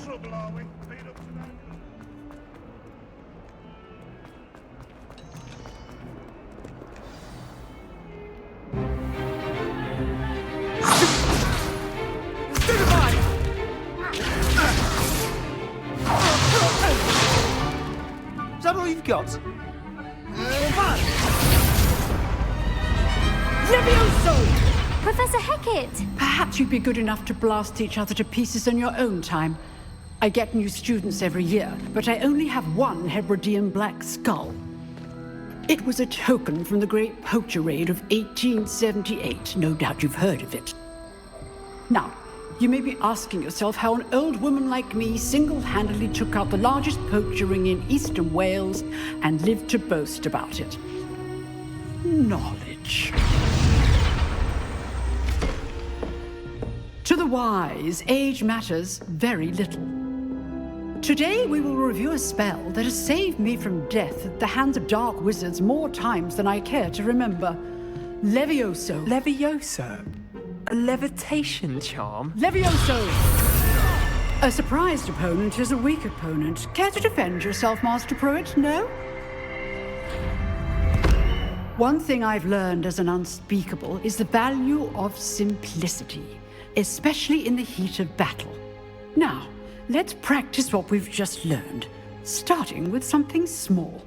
Trouble, are we? Beat up to that. Is that all you've got? Levioso! Professor Hecat! Perhaps you'd be good enough to blast each other to pieces in your own time. I get new students every year, but I only have one Hebridean black skull. It was a token from the Great Poacher Raid of 1878. No doubt you've heard of it. Now, you may be asking yourself how an old woman like me single-handedly took out the largest poacher ring in eastern Wales and lived to boast about it. Knowledge. To the wise, age matters very little. Today we will review a spell that has saved me from death at the hands of dark wizards more times than I care to remember. Levioso. Levioso? A levitation charm? Levioso! A surprised opponent is a weak opponent. Care to defend yourself, Master Pruitt? No? One thing I've learned as an unspeakable is the value of simplicity, especially in the heat of battle. Now, let's practice what we've just learned, starting with something small.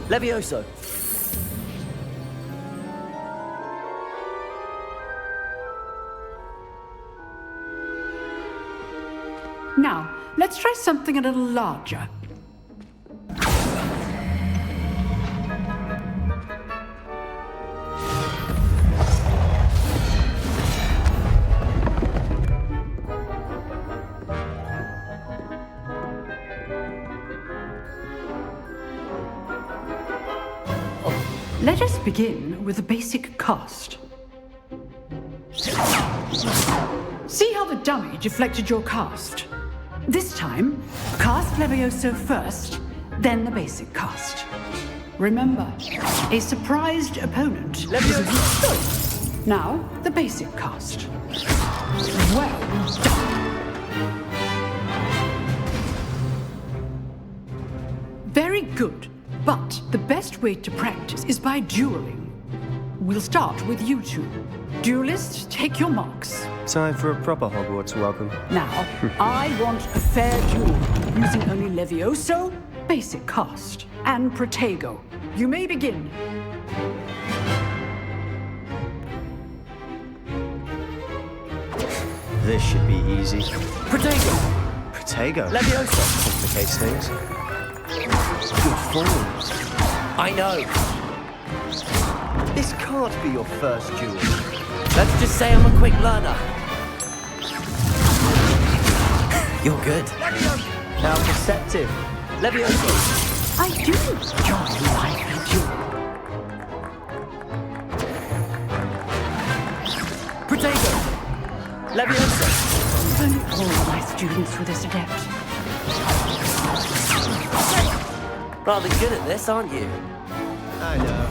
Levioso. Now, let's try something a little larger. Let us begin with the basic cast. See how the dummy deflected your cast? This time, cast Levioso first, then the basic cast. Remember, a surprised opponent. Levioso! Now, the basic cast. Well done. Very good, but the best way to practice is by dueling. We'll start with you two. Duelists, take your marks. Time for a proper Hogwarts welcome. Now, I want a fair duel, using only Levioso, basic cast, and Protego. You may begin. This should be easy. Protego! Protego? Levioso. Complicates things. Good form. I know. This can't be your first duel. Let's just say I'm a quick learner. You're good. How perceptive. Levioso. I do enjoy lively duel. Protego. Levioso. Only all my students were this adept. Rather good at this, aren't you? I know.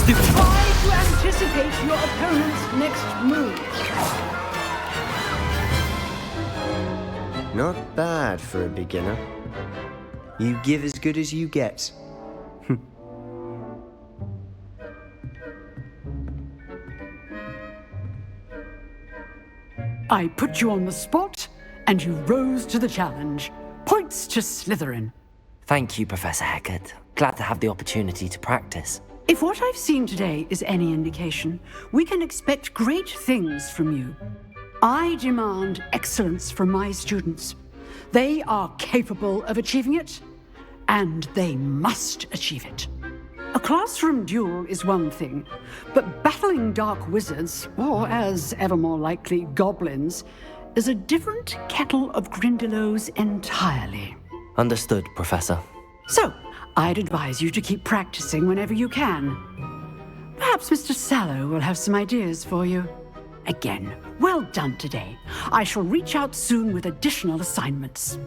Try to anticipate your opponent's next move. Not bad for a beginner. You give as good as you get. I put you on the spot, and you rose to the challenge. Points to Slytherin. Thank you, Professor Hecat. Glad to have the opportunity to practice. If what I've seen today is any indication, we can expect great things from you. I demand excellence from my students. They are capable of achieving it, and they must achieve it. A classroom duel is one thing, but battling dark wizards, or as ever more likely, goblins, is a different kettle of grindylows entirely. Understood, Professor. So, I'd advise you to keep practicing whenever you can. Perhaps Mr. Sallow will have some ideas for you. Again, well done today. I shall reach out soon with additional assignments.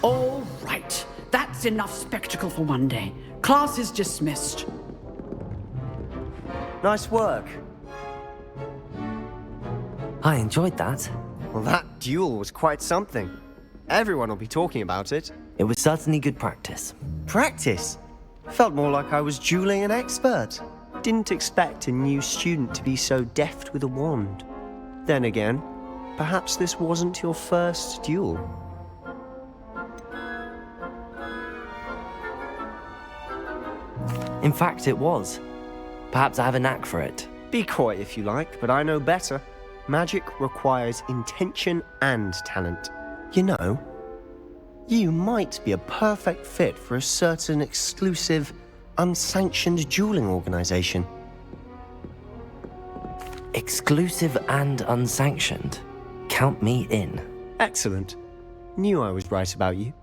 All right, that's enough spectacle for one day. Class is dismissed. Nice work. I enjoyed that. Well, that duel was quite something. Everyone will be talking about it. It was certainly good practice. Practice? Felt more like I was dueling an expert. Didn't expect a new student to be so deft with a wand. Then again, perhaps this wasn't your first duel. In fact, it was. Perhaps I have a knack for it. Be coy if you like, but I know better. Magic requires intention and talent. You know, you might be a perfect fit for a certain exclusive, unsanctioned dueling organization. Exclusive and unsanctioned. Count me in. Excellent. Knew I was right about you.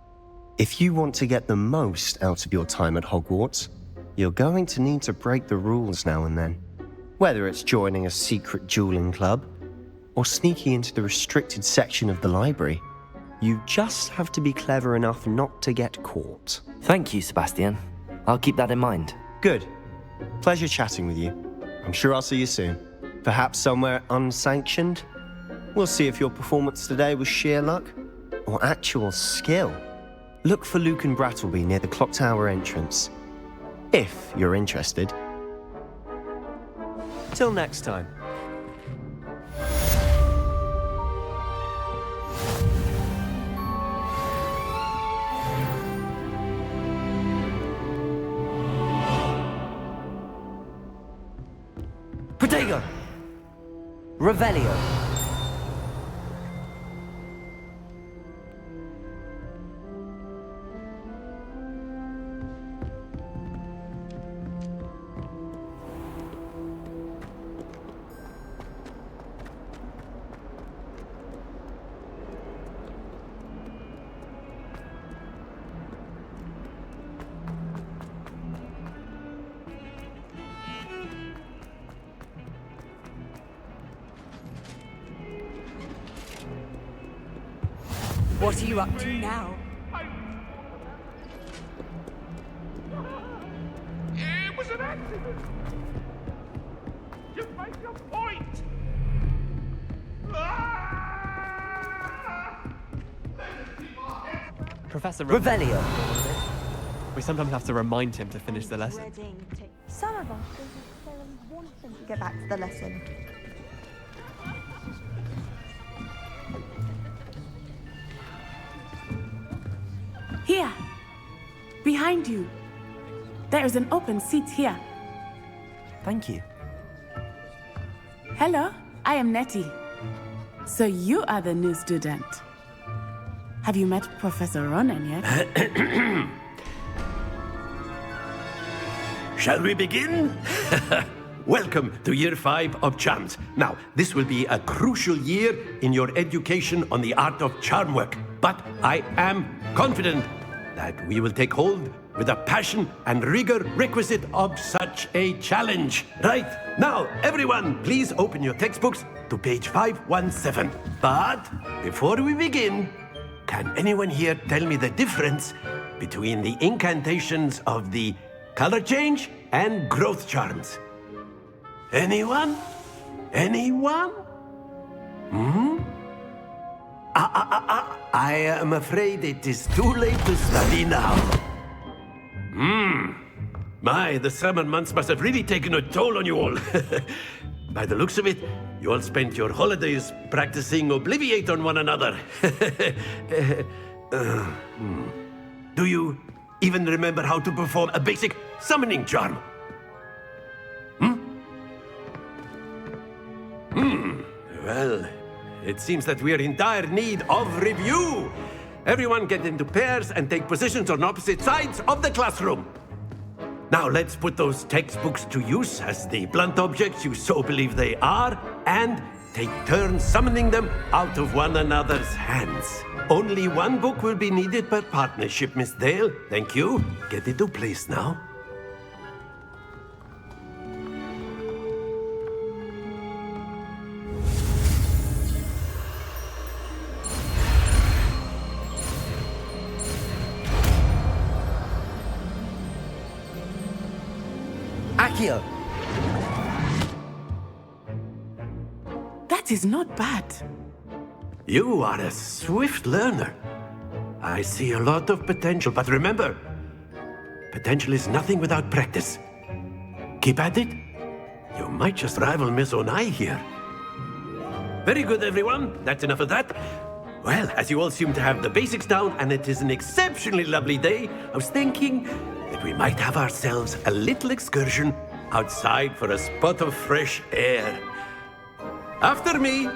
If you want to get the most out of your time at Hogwarts, you're going to need to break the rules now and then. Whether it's joining a secret dueling club, or sneaking into the restricted section of the library, you just have to be clever enough not to get caught. Thank you, Sebastian. I'll keep that in mind. Good. Pleasure chatting with you. I'm sure I'll see you soon. Perhaps somewhere unsanctioned? We'll see if your performance today was sheer luck or actual skill. Look for Luke and Brattleby near the clock tower entrance, if you're interested. Till next time. Protego! Revelio! What are you up to now? It was an accident. Just make your point. Professor Revelio! We sometimes have to remind him to finish the lesson. Some of us want them to get back to the lesson. Here, behind you. There is an open seat here. Thank you. Hello, I am Nettie. So you are the new student. Have you met Professor Ronan yet? Shall we begin? Welcome to Year 5 of Charms. Now, this will be a crucial year in your education on the art of charm work. But I am confident that we will take hold with the passion and rigor requisite of such a challenge. Right, now, everyone, please open your textbooks to page 517. But before we begin, can anyone here tell me the difference between the incantations of the color change and growth charms? Anyone? Anyone? I am afraid it is too late to study now. My, the summer months must have really taken a toll on you all. By the looks of it, you all spent your holidays practicing Obliviate on one another. Do you even remember how to perform a basic summoning charm? Well, It seems that we are in dire need of review. Everyone get into pairs and take positions on opposite sides of the classroom. Now let's put those textbooks to use as the blunt objects you so believe they are, and take turns summoning them out of one another's hands. Only one book will be needed per partnership, Miss Dale. Thank you. Get into place now. Accio! That is not bad. You are a swift learner. I see a lot of potential, but remember, potential is nothing without practice. Keep at it. You might just rival Miss Onai here. Very good, everyone. That's enough of that. Well, as you all seem to have the basics down, and it is an exceptionally lovely day, I was thinking that we might have ourselves a little excursion outside for a spot of fresh air. After me.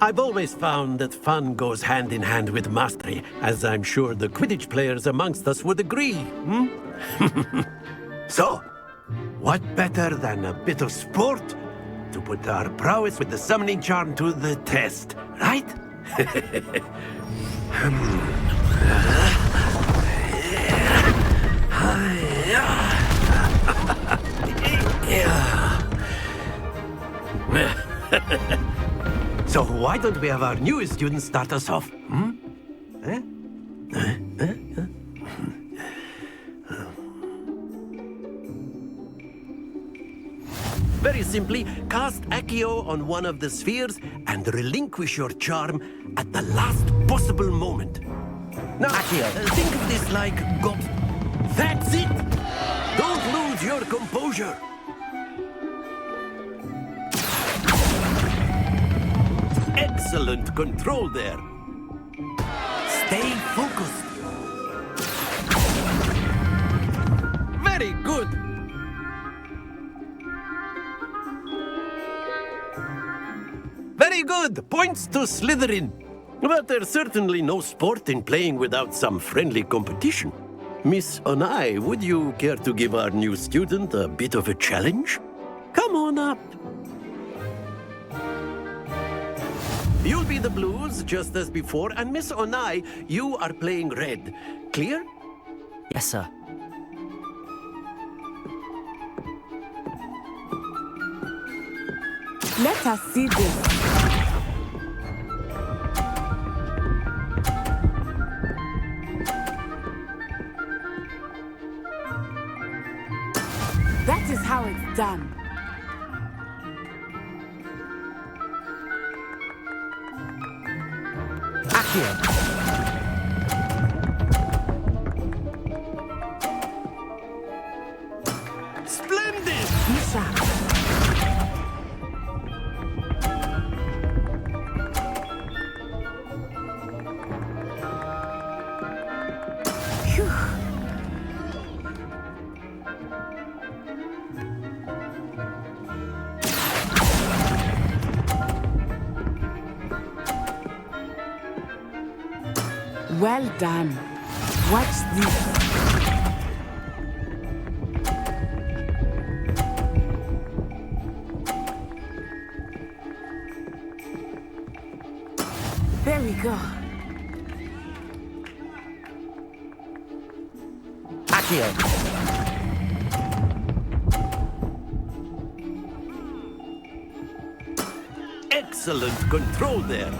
I've always found that fun goes hand in hand with mastery, as I'm sure the Quidditch players amongst us would agree. So, what better than a bit of sport to put our prowess with the summoning charm to the test, right? So why don't we have our newest student start us off? Very simply, cast Accio on one of the spheres and relinquish your charm at the last possible moment. Now, Accio. Think of this like That's it! Don't lose your composure! Excellent control there. Stay focused. Very good. Very good. Points to Slytherin. But there's certainly no sport in playing without some friendly competition. Miss Onai, would you care to give our new student a bit of a challenge? Come on up. You'll be the blues, just as before, and Miss Onai, you are playing red. Clear? Yes, sir. Let us see this. That is how it's done. Accio! Splendid! Misha. Phew. Well done. Watch this. There we go. Accio! Excellent control there.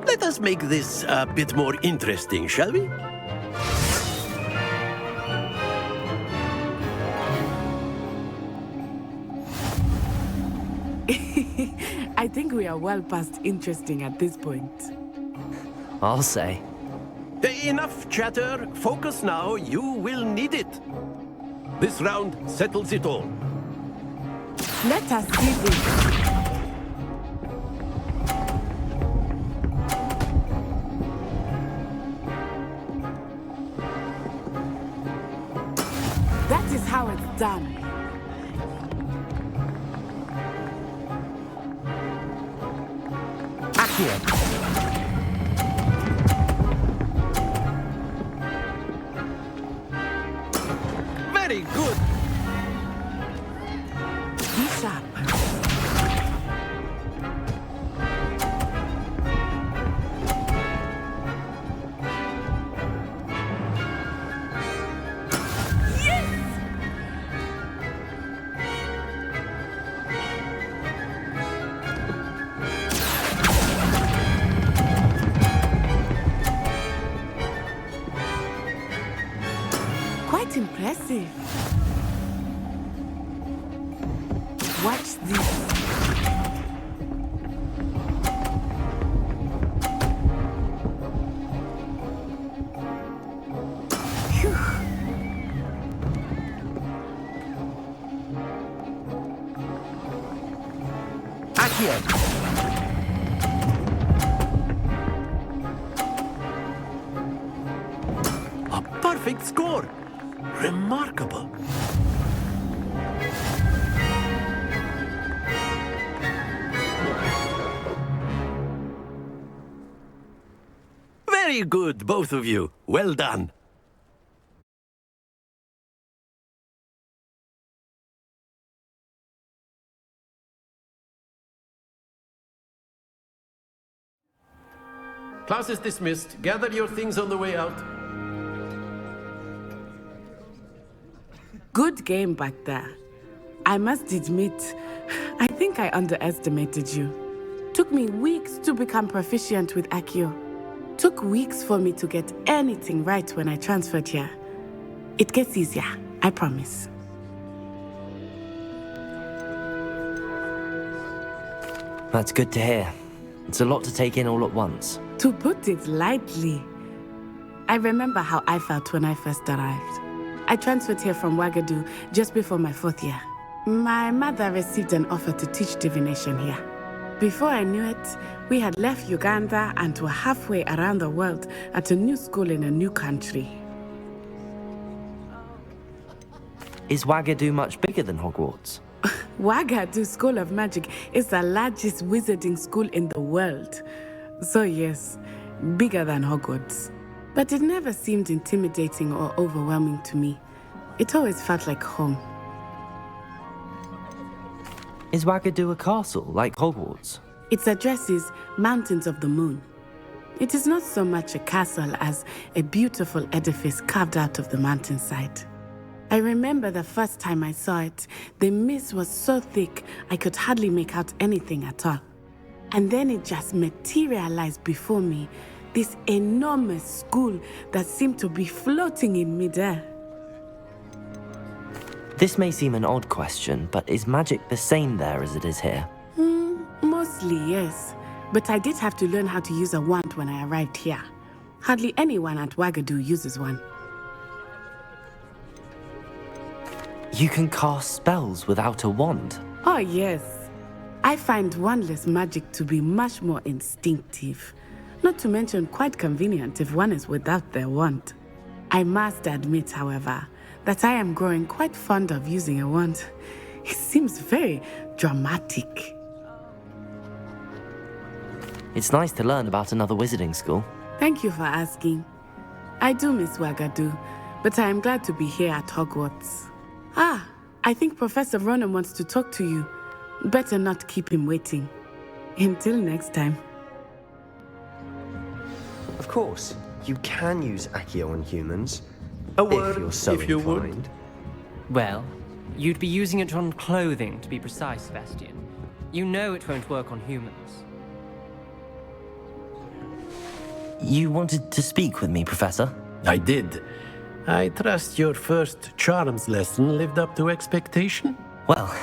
Let us make this a bit more interesting, shall we? I think we are well past interesting at this point. I'll say. Enough chatter. Focus now. You will need it. This round settles it all. Let us see this. That is how it's done. Accio. Very good. Be sharp. Quite impressive. Watch this. Phew. Accio. A perfect score. Remarkable. Very good, both of you. Well done. Class is dismissed. Gather your things on the way out. Good game back there. I must admit, I think I underestimated you. Took me weeks to become proficient with Accio. Took weeks for me to get anything right when I transferred here. It gets easier, I promise. That's good to hear. It's a lot to take in all at once. To put it lightly, I remember how I felt when I first arrived. I transferred here from Ouagadougou just before my 4th year. My mother received an offer to teach divination here. Before I knew it, we had left Uganda and were halfway around the world at a new school in a new country. Is Ouagadougou much bigger than Hogwarts? Ouagadougou School of Magic is the largest wizarding school in the world. So yes, bigger than Hogwarts. But it never seemed intimidating or overwhelming to me. It always felt like home. Is Ouagadougou a castle, like Hogwarts? Its address is Mountains of the Moon. It is not so much a castle as a beautiful edifice carved out of the mountainside. I remember the first time I saw it, the mist was so thick I could hardly make out anything at all. And then it just materialized before me, this enormous school that seemed to be floating in midair. This may seem an odd question, but is magic the same there as it is here? Mostly, yes. But I did have to learn how to use a wand when I arrived here. Hardly anyone at Ouagadougou uses one. You can cast spells without a wand? Oh, yes. I find wandless magic to be much more instinctive. Not to mention quite convenient if one is without their wand. I must admit, however, that I am growing quite fond of using a wand. It seems very dramatic. It's nice to learn about another wizarding school. Thank you for asking. I do miss Ouagadougou, but I am glad to be here at Hogwarts. Ah, I think Professor Ronan wants to talk to you. Better not keep him waiting. Until next time. Of course, you can use Accio on humans. A If word, you're so if you would. inclined. Well, you'd be using it on clothing, to be precise, Sebastian. You know it won't work on humans. You wanted to speak with me, Professor? I did. I trust your first charms lesson lived up to expectation? Well,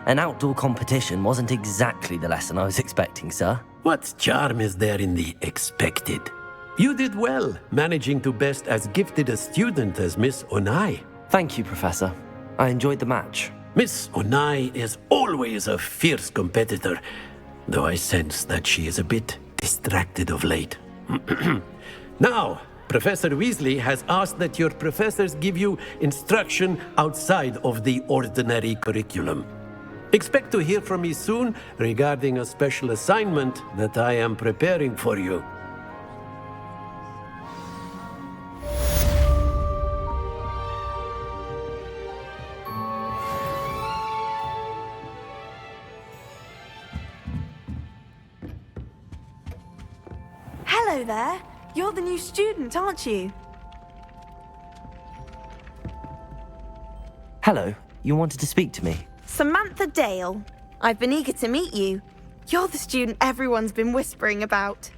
an outdoor competition wasn't exactly the lesson I was expecting, sir. What charm is there in the expected? You did well, managing to best as gifted a student as Miss Onai. Thank you, Professor. I enjoyed the match. Miss Onai is always a fierce competitor, though I sense that she is a bit distracted of late. Now, Professor Weasley has asked that your professors give you instruction outside of the ordinary curriculum. Expect to hear from me soon regarding a special assignment that I am preparing for you. Hello there. You're the new student, aren't you? Hello, you wanted to speak to me? Samantha Dale. I've been eager to meet you. You're the student everyone's been whispering about.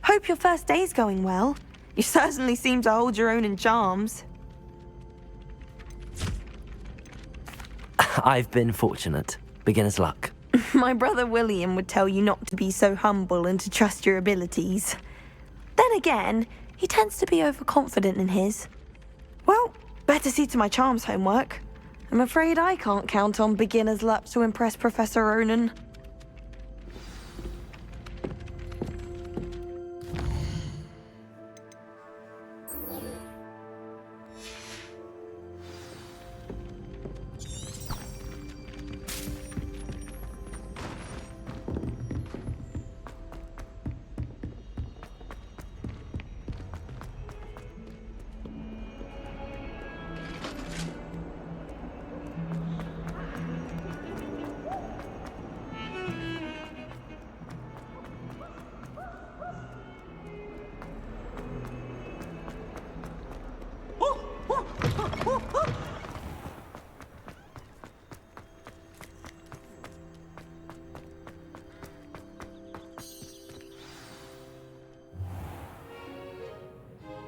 Hope your first day's going well. You certainly seem to hold your own in charms. I've been fortunate. Beginner's luck. My brother William would tell you not to be so humble and to trust your abilities. Then again, he tends to be overconfident in his. Well, better see to my charms homework. I'm afraid I can't count on beginner's luck to impress Professor Ronan.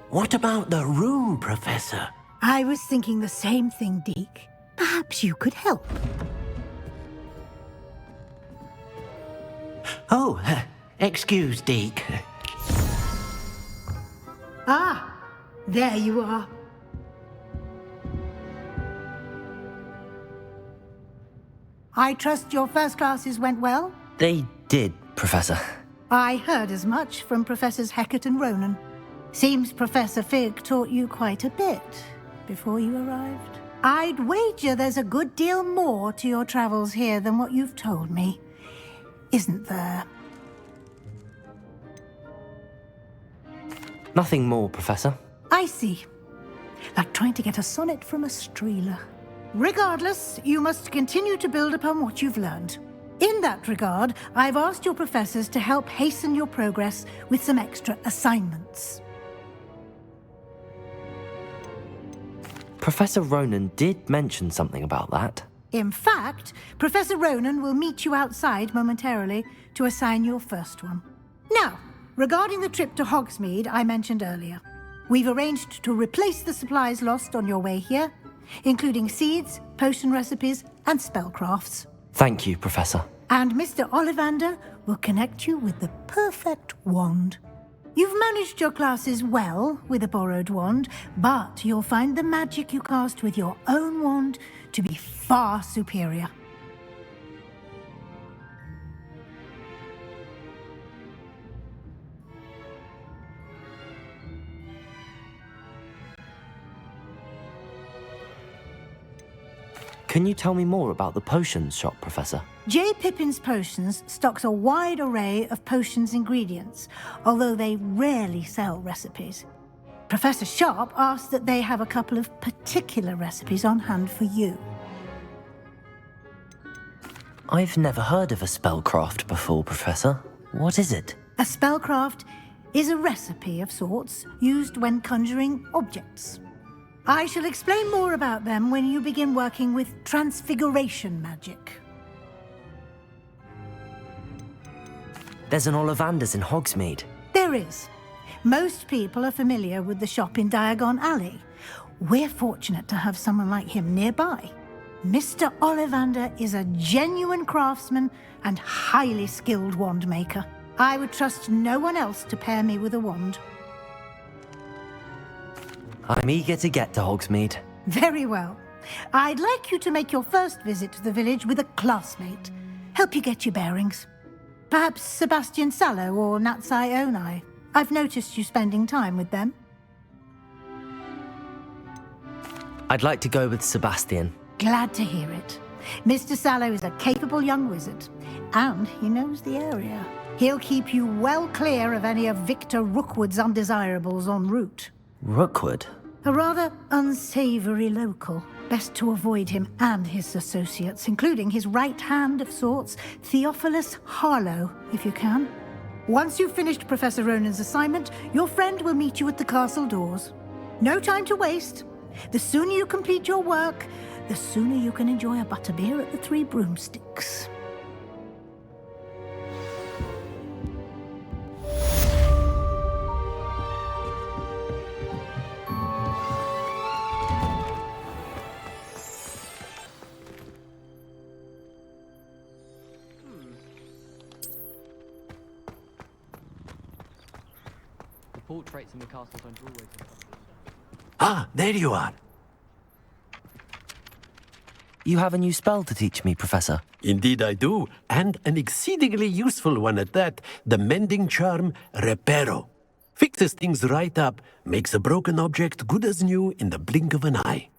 What about the room, Professor? I was thinking the same thing, Deke. Perhaps you could help. Oh, excuse, Deke. Ah, there you are. I trust your first classes went well? They did, Professor. I heard as much from Professors Hecat and Ronan. Seems Professor Fig taught you quite a bit before you arrived. I'd wager there's a good deal more to your travels here than what you've told me. Isn't there? Nothing more, Professor. I see. Like trying to get a sonnet from a streeler. Regardless, you must continue to build upon what you've learned. In that regard, I've asked your professors to help hasten your progress with some extra assignments. Professor Ronan did mention something about that. In fact, Professor Ronan will meet you outside momentarily to assign your first one. Now, regarding the trip to Hogsmeade I mentioned earlier, we've arranged to replace the supplies lost on your way here, including seeds, potion recipes, and spellcrafts. Thank you, Professor. And Mr. Ollivander will connect you with the perfect wand. You've managed your classes well with a borrowed wand, but you'll find the magic you cast with your own wand to be far superior. Can you tell me more about the potions shop, Professor? J. Pippin's Potions stocks a wide array of potions ingredients, although they rarely sell recipes. Professor Sharp asked that they have a couple of particular recipes on hand for you. I've never heard of a spellcraft before, Professor. What is it? A spellcraft is a recipe of sorts used when conjuring objects. I shall explain more about them when you begin working with transfiguration magic. There's an Ollivander's in Hogsmeade. There is. Most people are familiar with the shop in Diagon Alley. We're fortunate to have someone like him nearby. Mr. Ollivander is a genuine craftsman and highly skilled wand maker. I would trust no one else to pair me with a wand. I'm eager to get to Hogsmeade. Very well. I'd like you to make your first visit to the village with a classmate. Help you get your bearings. Perhaps Sebastian Sallow or Natsai Onai. I've noticed you spending time with them. I'd like to go with Sebastian. Glad to hear it. Mr. Sallow is a capable young wizard, and he knows the area. He'll keep you well clear of any of Victor Rookwood's undesirables en route. Rookwood? A rather unsavory local. Best to avoid him and his associates, including his right hand of sorts, Theophilus Harlow, if you can. Once you've finished Professor Ronan's assignment, your friend will meet you at the castle doors. No time to waste. The sooner you complete your work, the sooner you can enjoy a butterbeer at the Three Broomsticks. The portraits in the castles aren't always... Ah, there you are. You have a new spell to teach me, Professor. Indeed I do, and an exceedingly useful one at that, the mending charm Reparo. Fixes things right up, makes a broken object good as new in the blink of an eye.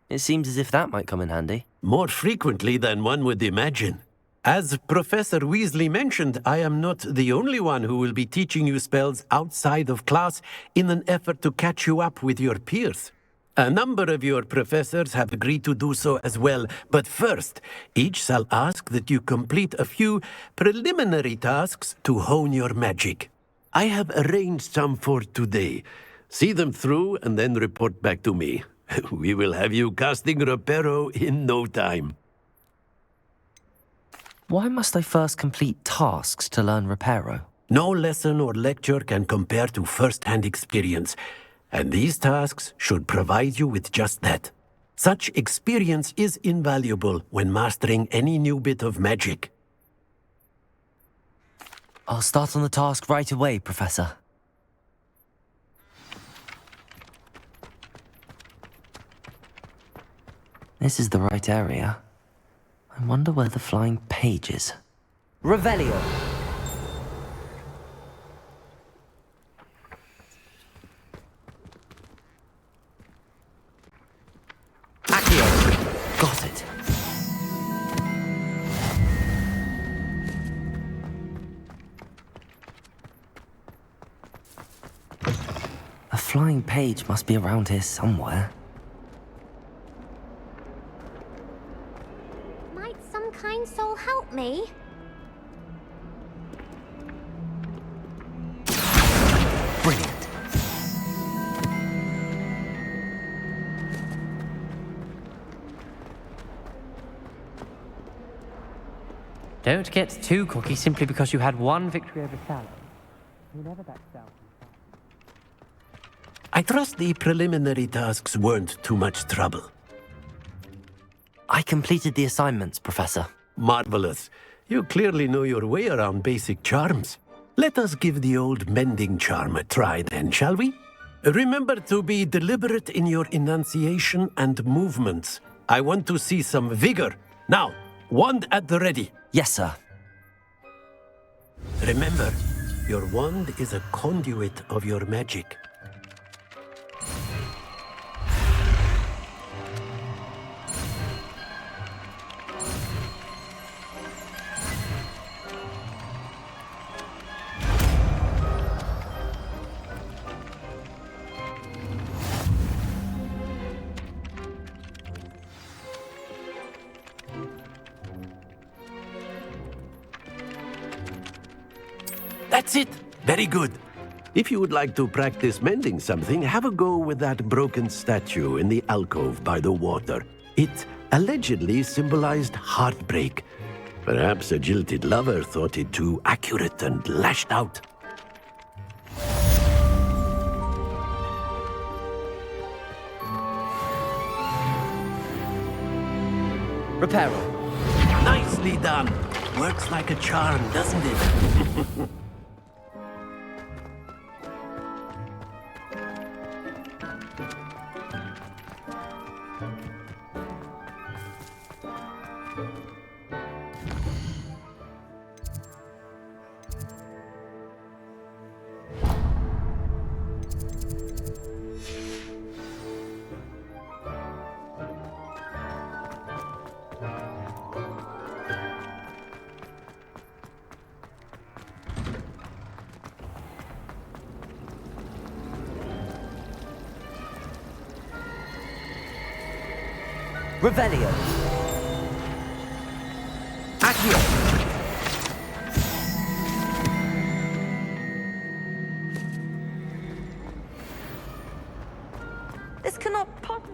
It seems as if that might come in handy. More frequently than one would imagine. As Professor Weasley mentioned, I am not the only one who will be teaching you spells outside of class in an effort to catch you up with your peers. A number of your professors have agreed to do so as well, but first, each shall ask that you complete a few preliminary tasks to hone your magic. I have arranged some for today. See them through and then report back to me. We will have you casting Reparo in no time. Why must I first complete tasks to learn Reparo? No lesson or lecture can compare to first-hand experience, and these tasks should provide you with just that. Such experience is invaluable when mastering any new bit of magic. I'll start on the task right away, Professor. This is the right area. I wonder where the flying page is. Revelio! Accio! Got it. A flying page must be around here somewhere. Might some kind soul help me? Brilliant. Don't get too cocky simply because you had one victory over Sallow. You never back down. I trust the preliminary tasks weren't too much trouble. I completed the assignments, Professor. Marvelous. You clearly know your way around basic charms. Let us give the old mending charm a try then, shall we? Remember to be deliberate in your enunciation and movements. I want to see some vigor. Now, wand at the ready. Yes, sir. Remember, your wand is a conduit of your magic. That's it! Very good. If you would like to practice mending something, have a go with that broken statue in the alcove by the water. It allegedly symbolized heartbreak. Perhaps a jilted lover thought it too accurate and lashed out. Reparo. Nicely done. Works like a charm, doesn't it? Revelio. Accio. This cannot possibly...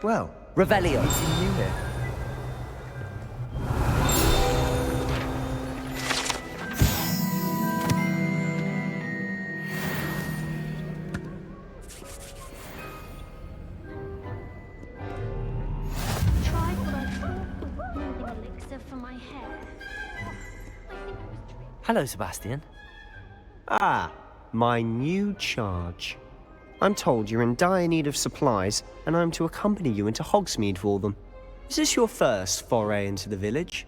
Well, Revelio. see you here. Tried what I thought was smoothing elixir for my hair. I think I was tricked. Hello, Sebastian. Ah, my new charge. I'm told you're in dire need of supplies, and I'm to accompany you into Hogsmeade for them. Is this your first foray into the village?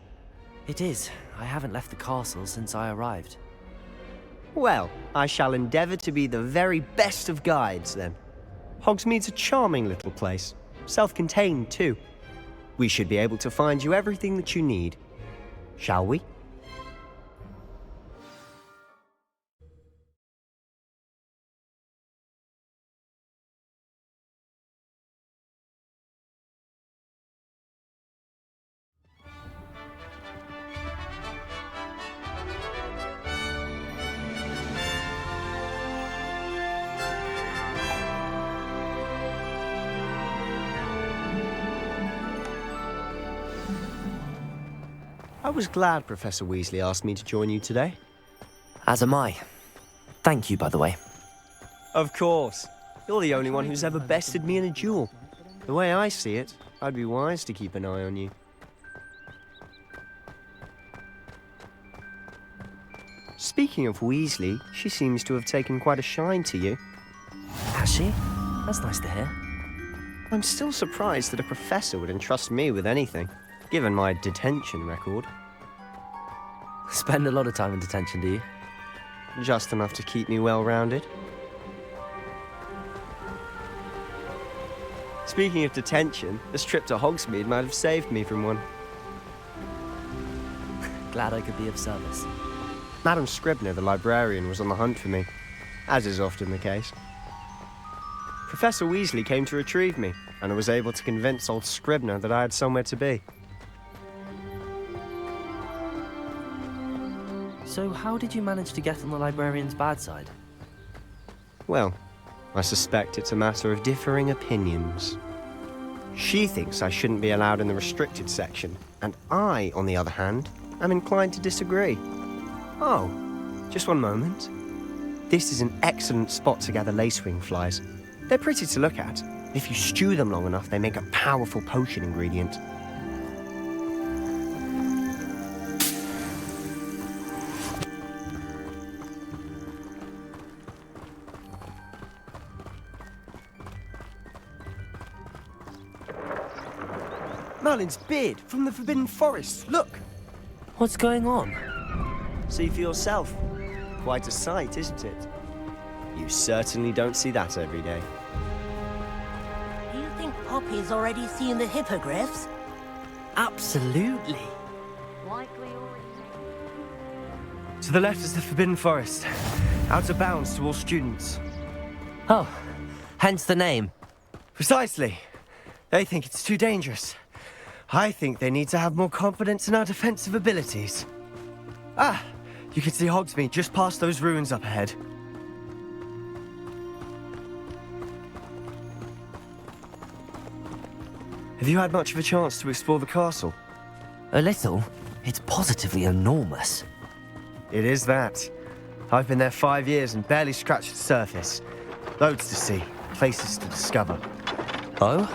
It is. I haven't left the castle since I arrived. Well, I shall endeavour to be the very best of guides, then. Hogsmeade's a charming little place, self-contained too. We should be able to find you everything that you need. Shall we? I was glad Professor Weasley asked me to join you today. As am I. Thank you, by the way. Of course. You're the only one who's ever bested me in a duel. The way I see it, I'd be wise to keep an eye on you. Speaking of Weasley, she seems to have taken quite a shine to you. Has she? That's nice to hear. I'm still surprised that a professor would entrust me with anything, given my detention record. Spend a lot of time in detention, do you? Just enough to keep me well-rounded. Speaking of detention, this trip to Hogsmeade might have saved me from one. Glad I could be of service. Madam Scribner, the librarian, was on the hunt for me, as is often the case. Professor Weasley came to retrieve me, and I was able to convince old Scribner that I had somewhere to be. So how did you manage to get on the librarian's bad side? Well, I suspect it's a matter of differing opinions. She thinks I shouldn't be allowed in the restricted section, and I, on the other hand, am inclined to disagree. Oh, just one moment. This is an excellent spot to gather lacewing flies. They're pretty to look at. If you stew them long enough, they make a powerful potion ingredient. Merlin's beard from the Forbidden Forest. Look! What's going on? See for yourself. Quite a sight, isn't it? You certainly don't see that every day. Do you think Poppy's already seen the hippogriffs? Absolutely. Likely already. To the left is the Forbidden Forest. Out of bounds to all students. Oh, hence the name. Precisely. They think it's too dangerous. I think they need to have more confidence in our defensive abilities. Ah, you can see Hogsmeade just past those ruins up ahead. Have you had much of a chance to explore the castle? A little. It's positively enormous. It is that. I've been there 5 years and barely scratched the surface. Loads to see, places to discover. Oh?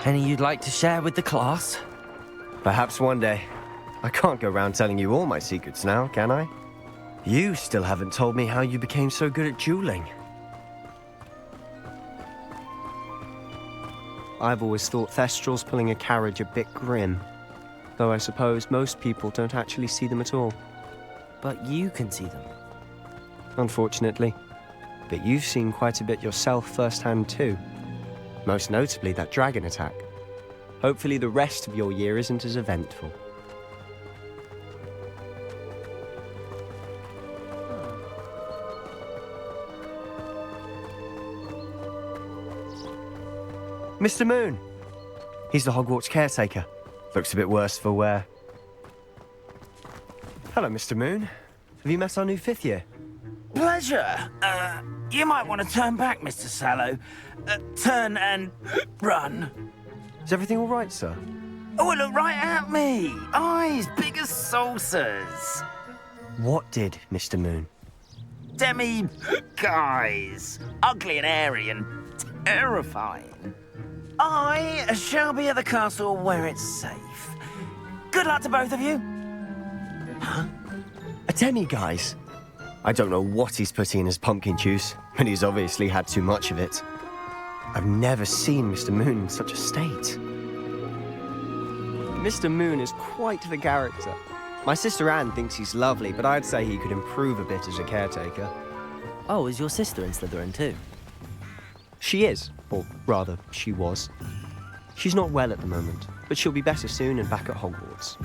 Any you'd like to share with the class? Perhaps one day. I can't go around telling you all my secrets now, can I? You still haven't told me how you became so good at dueling. I've always thought Thestrals pulling a carriage a bit grim. Though I suppose most people don't actually see them at all. But you can see them. Unfortunately. But you've seen quite a bit yourself firsthand too. Most notably that dragon attack. Hopefully the rest of your year isn't as eventful. Mr. Moon! He's the Hogwarts caretaker. Looks a bit worse for wear. Hello, Mr. Moon. Have you met our new 5th year? Pleasure. You might want to turn back, Mr. Sallow. Turn and run. Is everything all right, sir? Oh, look right at me. Eyes big as saucers. What did, Mr. Moon? Guys. Ugly and airy and terrifying. I shall be at the castle where it's safe. Good luck to both of you. Huh? A demi-guise? I don't know what he's putting in his pumpkin juice, but he's obviously had too much of it. I've never seen Mr. Moon in such a state. Mr. Moon is quite the character. My sister Anne thinks he's lovely, but I'd say he could improve a bit as a caretaker. Oh, is your sister in Slytherin too? She is, or rather, she was. She's not well at the moment, but she'll be better soon and back at Hogwarts.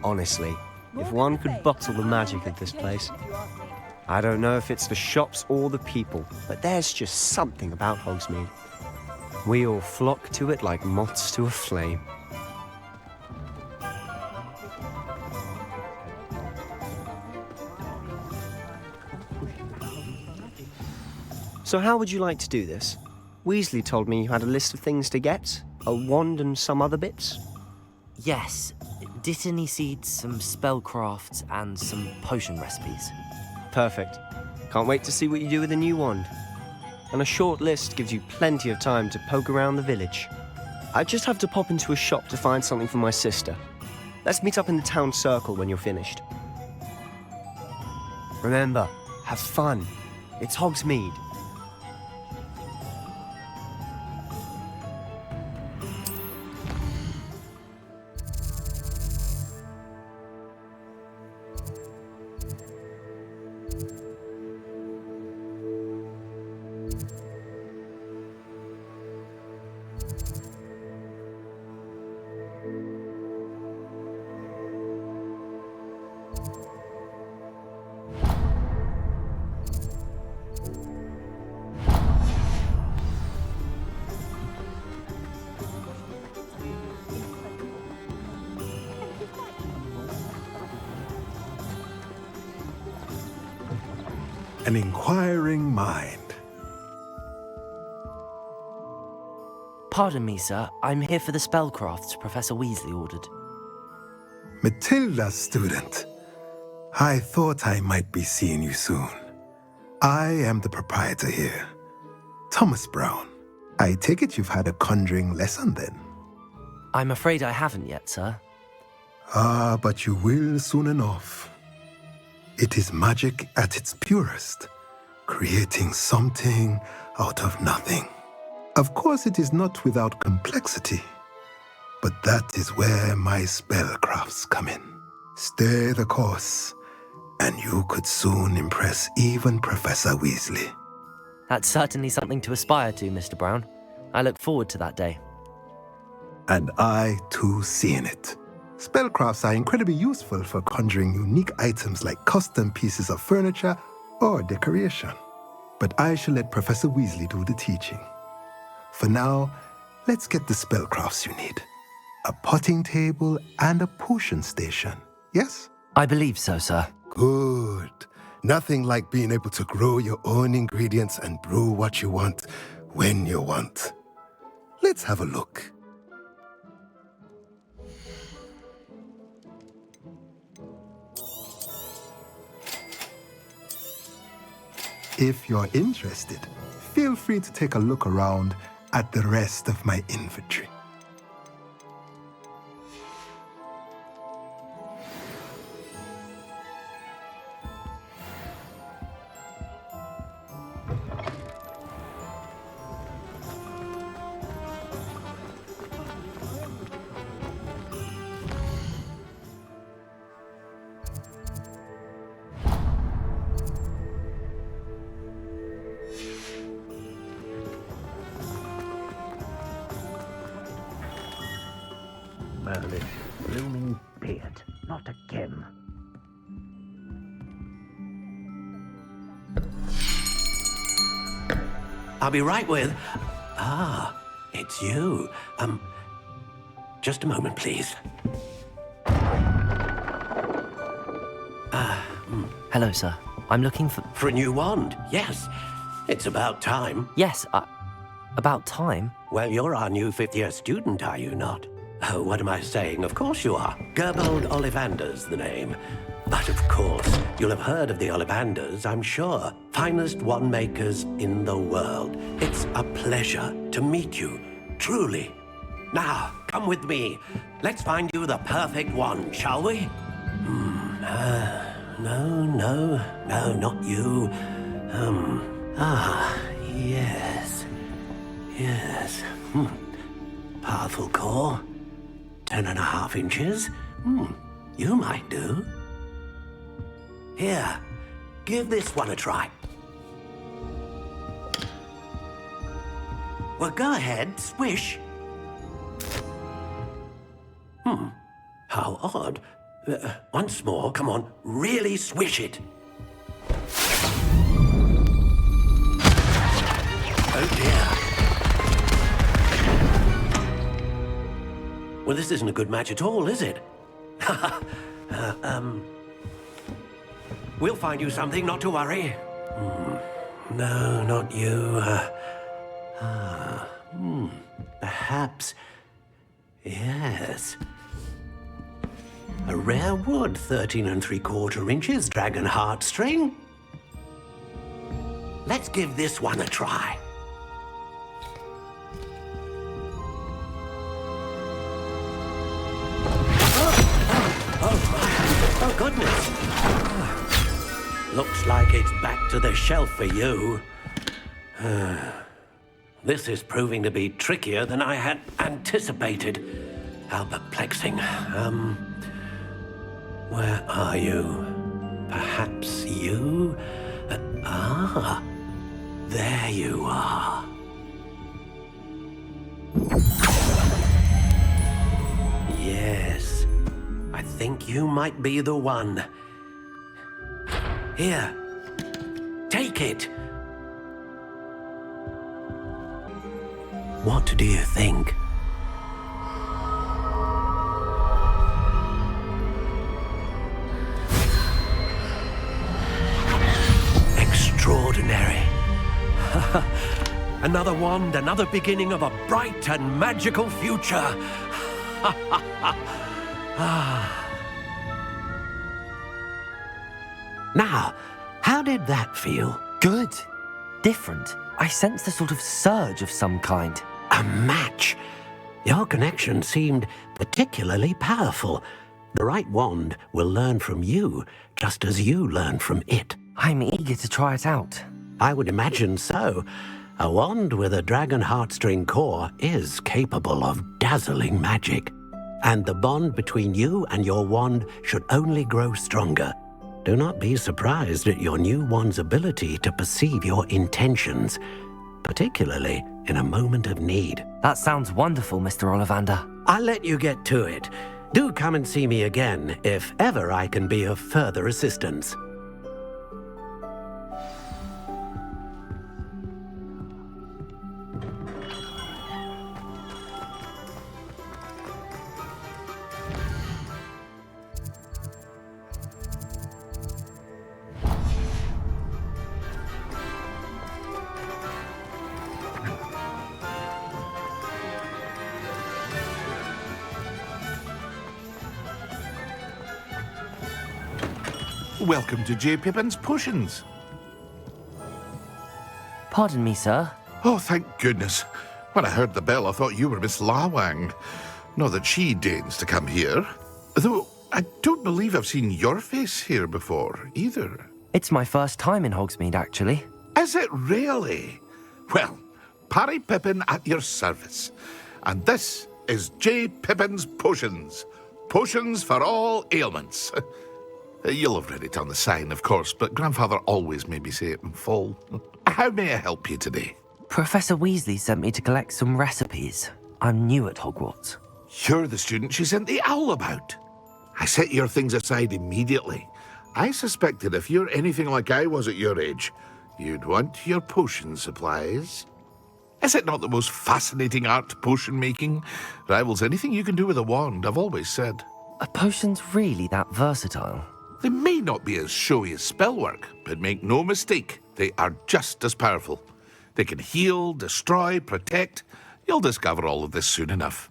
Honestly, if one could bottle the magic of this place. I don't know if it's the shops or the people, but there's just something about Hogsmeade. We all flock to it like moths to a flame. So how would you like to do this? Weasley told me you had a list of things to get, a wand and some other bits. Yes. Dittany seeds, some spellcrafts, and some potion recipes. Perfect. Can't wait to see what you do with the new wand. And a short list gives you plenty of time to poke around the village. I just have to pop into a shop to find something for my sister. Let's meet up in the town circle when you're finished. Remember, have fun. It's Hogsmeade. An inquiring mind. Pardon me, sir. I'm here for the spellcrafts Professor Weasley ordered. Matilda's student. I thought I might be seeing you soon. I am the proprietor here, Thomas Brown. I take it you've had a conjuring lesson then? I'm afraid I haven't yet, sir. Ah, but you will soon enough. It is magic at its purest, creating something out of nothing. Of course, it is not without complexity, but that is where my spellcrafts come in. Stay the course, and you could soon impress even Professor Weasley. That's certainly something to aspire to, Mr. Brown. I look forward to that day. And I, too, see in it. Spellcrafts are incredibly useful for conjuring unique items like custom pieces of furniture or decoration. But I shall let Professor Weasley do the teaching. For now, let's get the spellcrafts you need. A potting table and a potion station, yes? I believe so, sir. Good. Nothing like being able to grow your own ingredients and brew what you want when you want. Let's have a look. If you're interested, feel free to take a look around at the rest of my inventory. Merlin. Blooming beard. Not again. I'll be right with... Ah, it's you. Just a moment, please. Hello, sir. I'm looking for... For a new wand, yes. It's about time. Yes, about time? Well, you're our new fifth-year student, are you not? Oh, what am I saying? Of course you are. Gerbold Ollivander's the name. But of course, you'll have heard of the Ollivanders, I'm sure. Finest wand makers in the world. It's a pleasure to meet you, truly. Now, come with me. Let's find you the perfect wand, shall we? No, not you. Yes. Powerful core. 10.5 inches. You might do. Here, give this one a try. Well, go ahead, swish. How odd. Once more, come on, really swish it. Oh dear. Well, this isn't a good match at all, is it? We'll find you something, not to worry. No, not you. Perhaps... Yes. A rare wood, 13 3/4 inches, dragon heartstring. Let's give this one a try. Oh, goodness. Looks like it's back to the shelf for you. This is proving to be trickier than I had anticipated. How perplexing. Where are you? Perhaps you? There you are. Yes, I think you might be the one. Here, take it. What do you think? Extraordinary. Another wand, another beginning of a bright and magical future. Now, how did that feel? Good. Different. I sensed a sort of surge of some kind. A match. Your connection seemed particularly powerful. The right wand will learn from you, just as you learn from it. I'm eager to try it out. I would imagine so. A wand with a dragon heartstring core is capable of dazzling magic. And the bond between you and your wand should only grow stronger. Do not be surprised at your new wand's ability to perceive your intentions, particularly in a moment of need. That sounds wonderful, Mr. Ollivander. I'll let you get to it. Do come and see me again if ever I can be of further assistance. Welcome to J. Pippin's Potions. Pardon me, sir. Oh, thank goodness. When I heard the bell, I thought you were Miss Lawang. Not that she deigns to come here. Though, I don't believe I've seen your face here before, either. It's my first time in Hogsmeade, actually. Is it really? Well, Parry Pippin at your service. And this is J. Pippin's Potions. Potions for all ailments. You'll have read it on the sign, of course, but Grandfather always made me say it in full. How may I help you today? Professor Weasley sent me to collect some recipes. I'm new at Hogwarts. You're the student she sent the owl about. I set your things aside immediately. I suspected if you're anything like I was at your age, you'd want your potion supplies. Is it not the most fascinating art, potion making? Rivals anything you can do with a wand, I've always said. Are potions really that versatile? They may not be as showy as spellwork, but make no mistake, they are just as powerful. They can heal, destroy, protect. You'll discover all of this soon enough.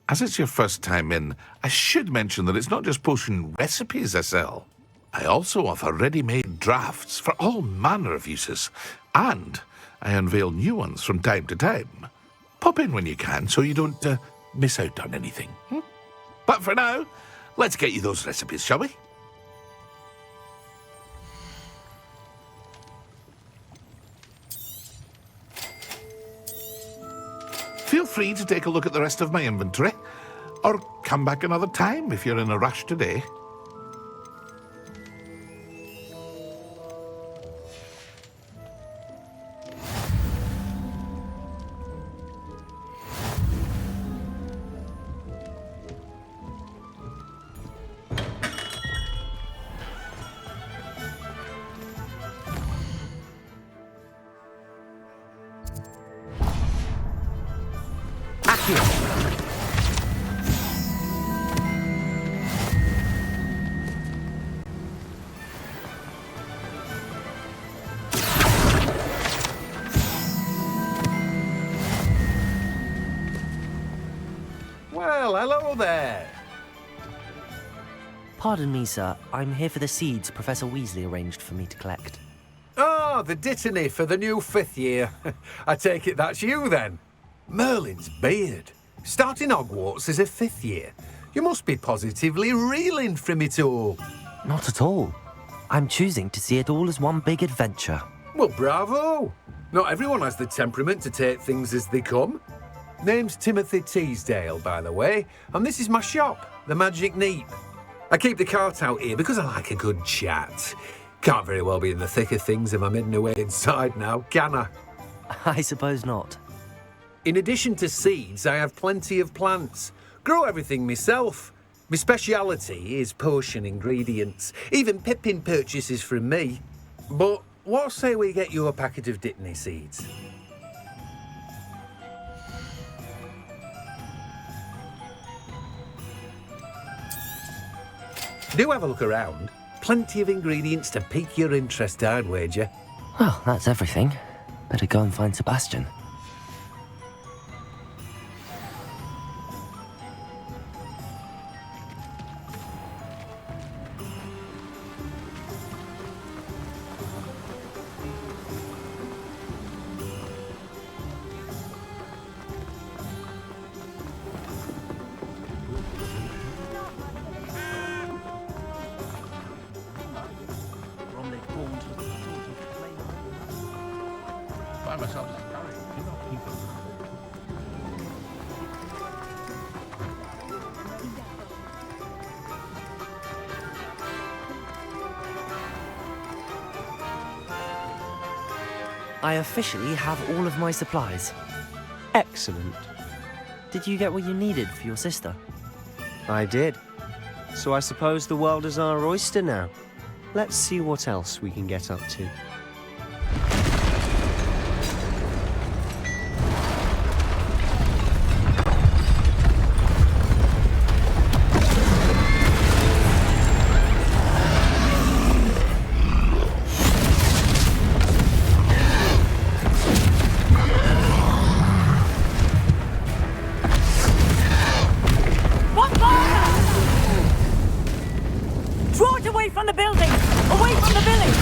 As it's your first time in, I should mention that it's not just potion recipes I sell. I also offer ready-made drafts for all manner of uses, and I unveil new ones from time to time. Pop in when you can so you don't miss out on anything. But for now, let's get you those recipes, shall we? Feel free to take a look at the rest of my inventory, or come back another time if you're in a rush today. Well, hello there. Pardon me, sir. I'm here for the seeds Professor Weasley arranged for me to collect. Ah, the dittany for the new 5th year. I take it that's you, then. Merlin's beard. Starting Hogwarts as a 5th year. You must be positively reeling from it all. Not at all. I'm choosing to see it all as one big adventure. Well, bravo. Not everyone has the temperament to take things as they come. Name's Timothy Teasdale, by the way, and this is my shop, the Magic Neep. I keep the cart out here because I like a good chat. Can't very well be in the thick of things if I'm hidden away inside now, can I? I suppose not. In addition to seeds, I have plenty of plants. Grow everything myself. My speciality is potion ingredients. Even Pippin purchases from me. But what say we get you a packet of Dittany seeds? Do have a look around. Plenty of ingredients to pique your interest, I'd wager. Well, that's everything. Better go and find Sebastian. I officially have all of my supplies. Excellent. Did you get what you needed for your sister? I did. So I suppose the world is our oyster now. Let's see what else we can get up to. Draw it away from the building! Away from the village!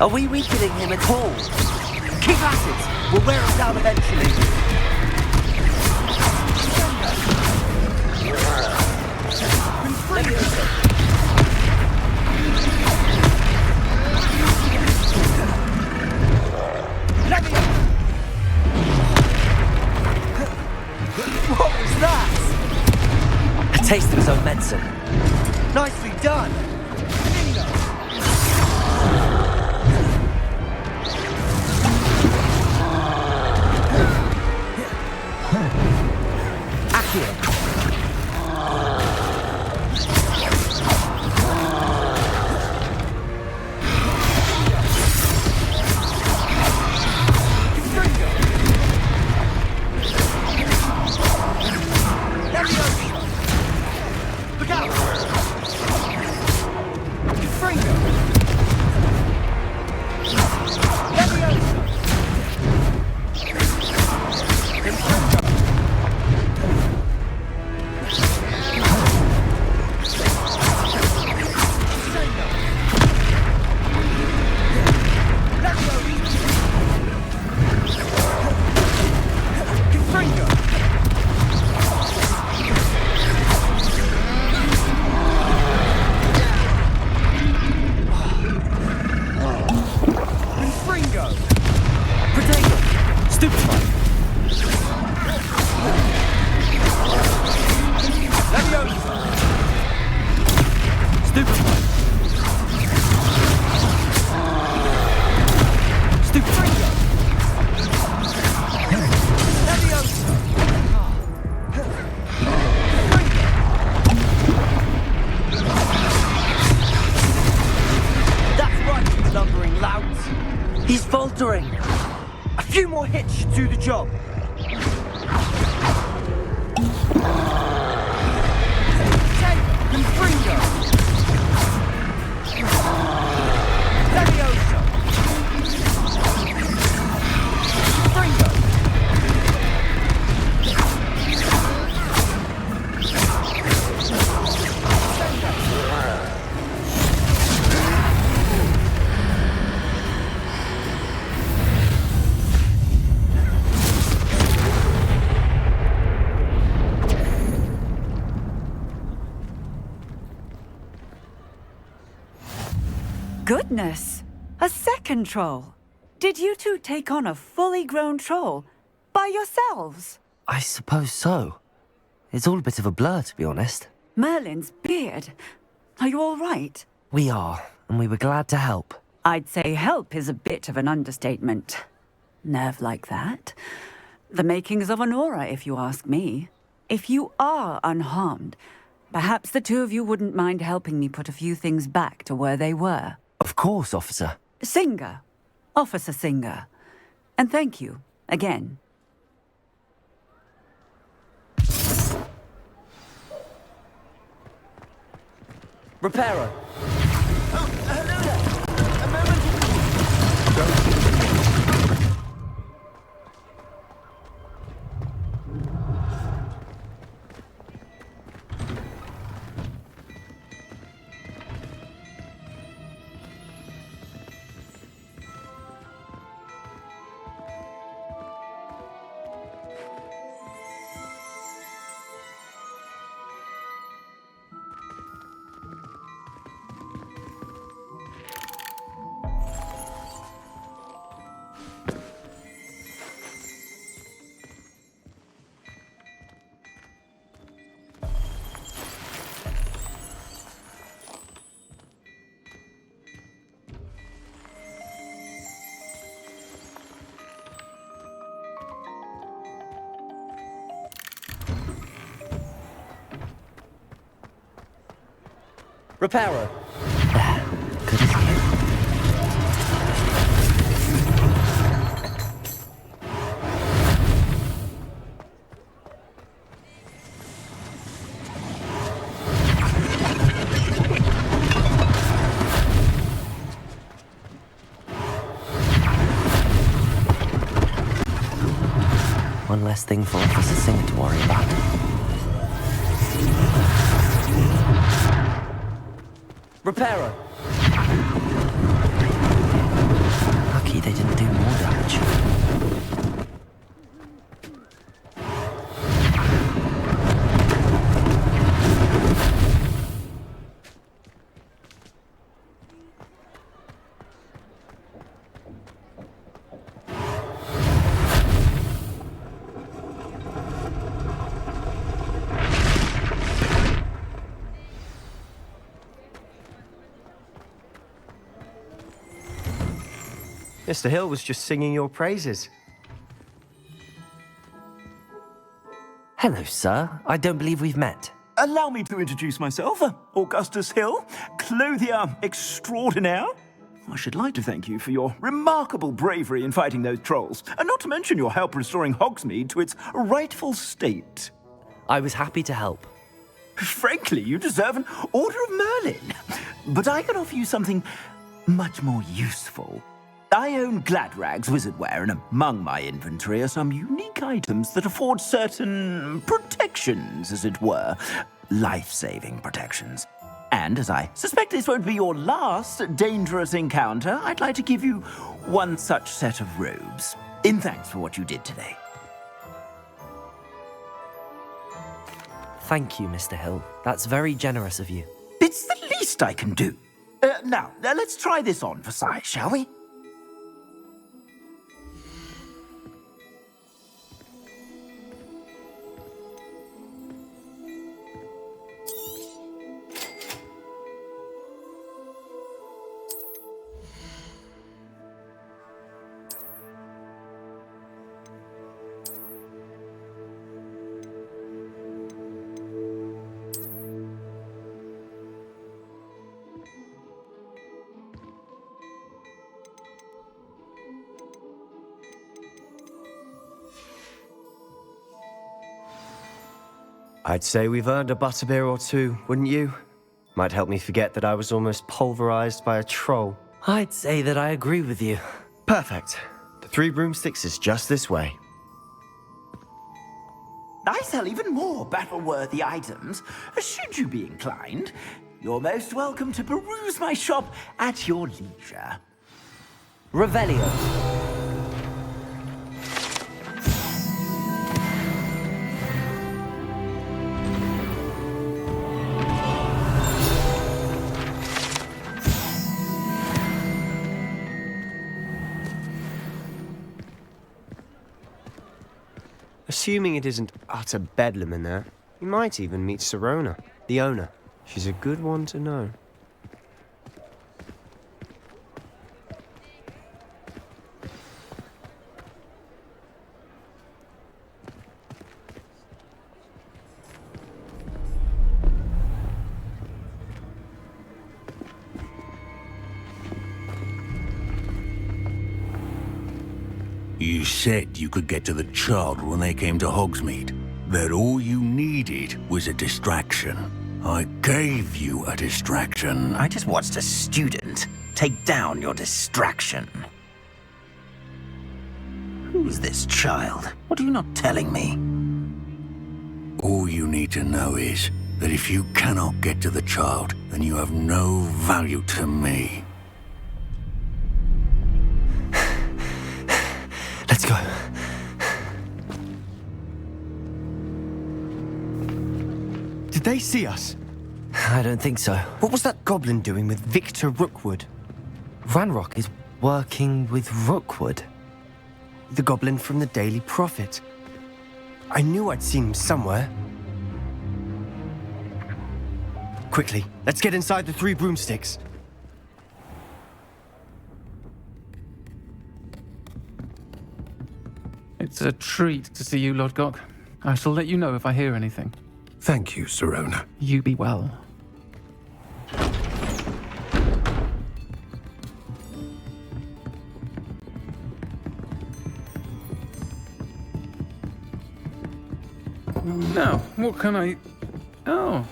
Are we weakening him at all? Keep at it! We'll wear him down eventually. Watson. Nicely done. He's faltering. A few more hits should do the job. Confringo. Levioso. Confringo. Goodness! A second troll! Did you two take on a fully grown troll by yourselves? I suppose so. It's all a bit of a blur, to be honest. Merlin's beard. Are you all right? We are, and we were glad to help. I'd say help is a bit of an understatement. Nerve like that. The makings of an aura, if you ask me. If you are unharmed, perhaps the two of you wouldn't mind helping me put a few things back to where they were. Of course, officer. Singer. Officer Singer. And thank you, again. Reparo. Oh, hello there. A Reparo. Good as new. One less thing for Officer Singer to worry about. Reparo. Lucky they didn't do more damage. Mr. Hill was just singing your praises. Hello, sir. I don't believe we've met. Allow me to introduce myself, Augustus Hill, clothier extraordinaire. I should like to thank you for your remarkable bravery in fighting those trolls, and not to mention your help restoring Hogsmeade to its rightful state. I was happy to help. Frankly, you deserve an Order of Merlin. But I can offer you something much more useful. I own Gladrag's wizardware, and among my inventory are some unique items that afford certain protections, as it were. Life-saving protections. And as I suspect this won't be your last dangerous encounter, I'd like to give you one such set of robes, in thanks for what you did today. Thank you, Mr. Hill. That's very generous of you. It's the least I can do. Now, let's try this on for size, shall we? I'd say we've earned a butterbeer or two, wouldn't you? Might help me forget that I was almost pulverized by a troll. I'd say that I agree with you. Perfect. The 3 broomsticks is just this way. I sell even more battle-worthy items. Should you be inclined, you're most welcome to peruse my shop at your leisure. Revelio. Assuming it isn't utter bedlam in there, you might even meet Sirona, the owner. She's a good one to know. You said you could get to the child when they came to Hogsmeade. That all you needed was a distraction. I gave you a distraction. I just watched a student take down your distraction. Who's this child? What are you not telling me? All you need to know is that if you cannot get to the child, then you have no value to me. Let's go. Did they see us? I don't think so. What was that goblin doing with Victor Rookwood? Ranrock is working with Rookwood. The goblin from the Daily Prophet. I knew I'd seen him somewhere. Quickly, let's get inside the 3 broomsticks. It's a treat to see you, Lodgok. I shall let you know if I hear anything. Thank you, Sirona. You be well. Now, what can I... Oh,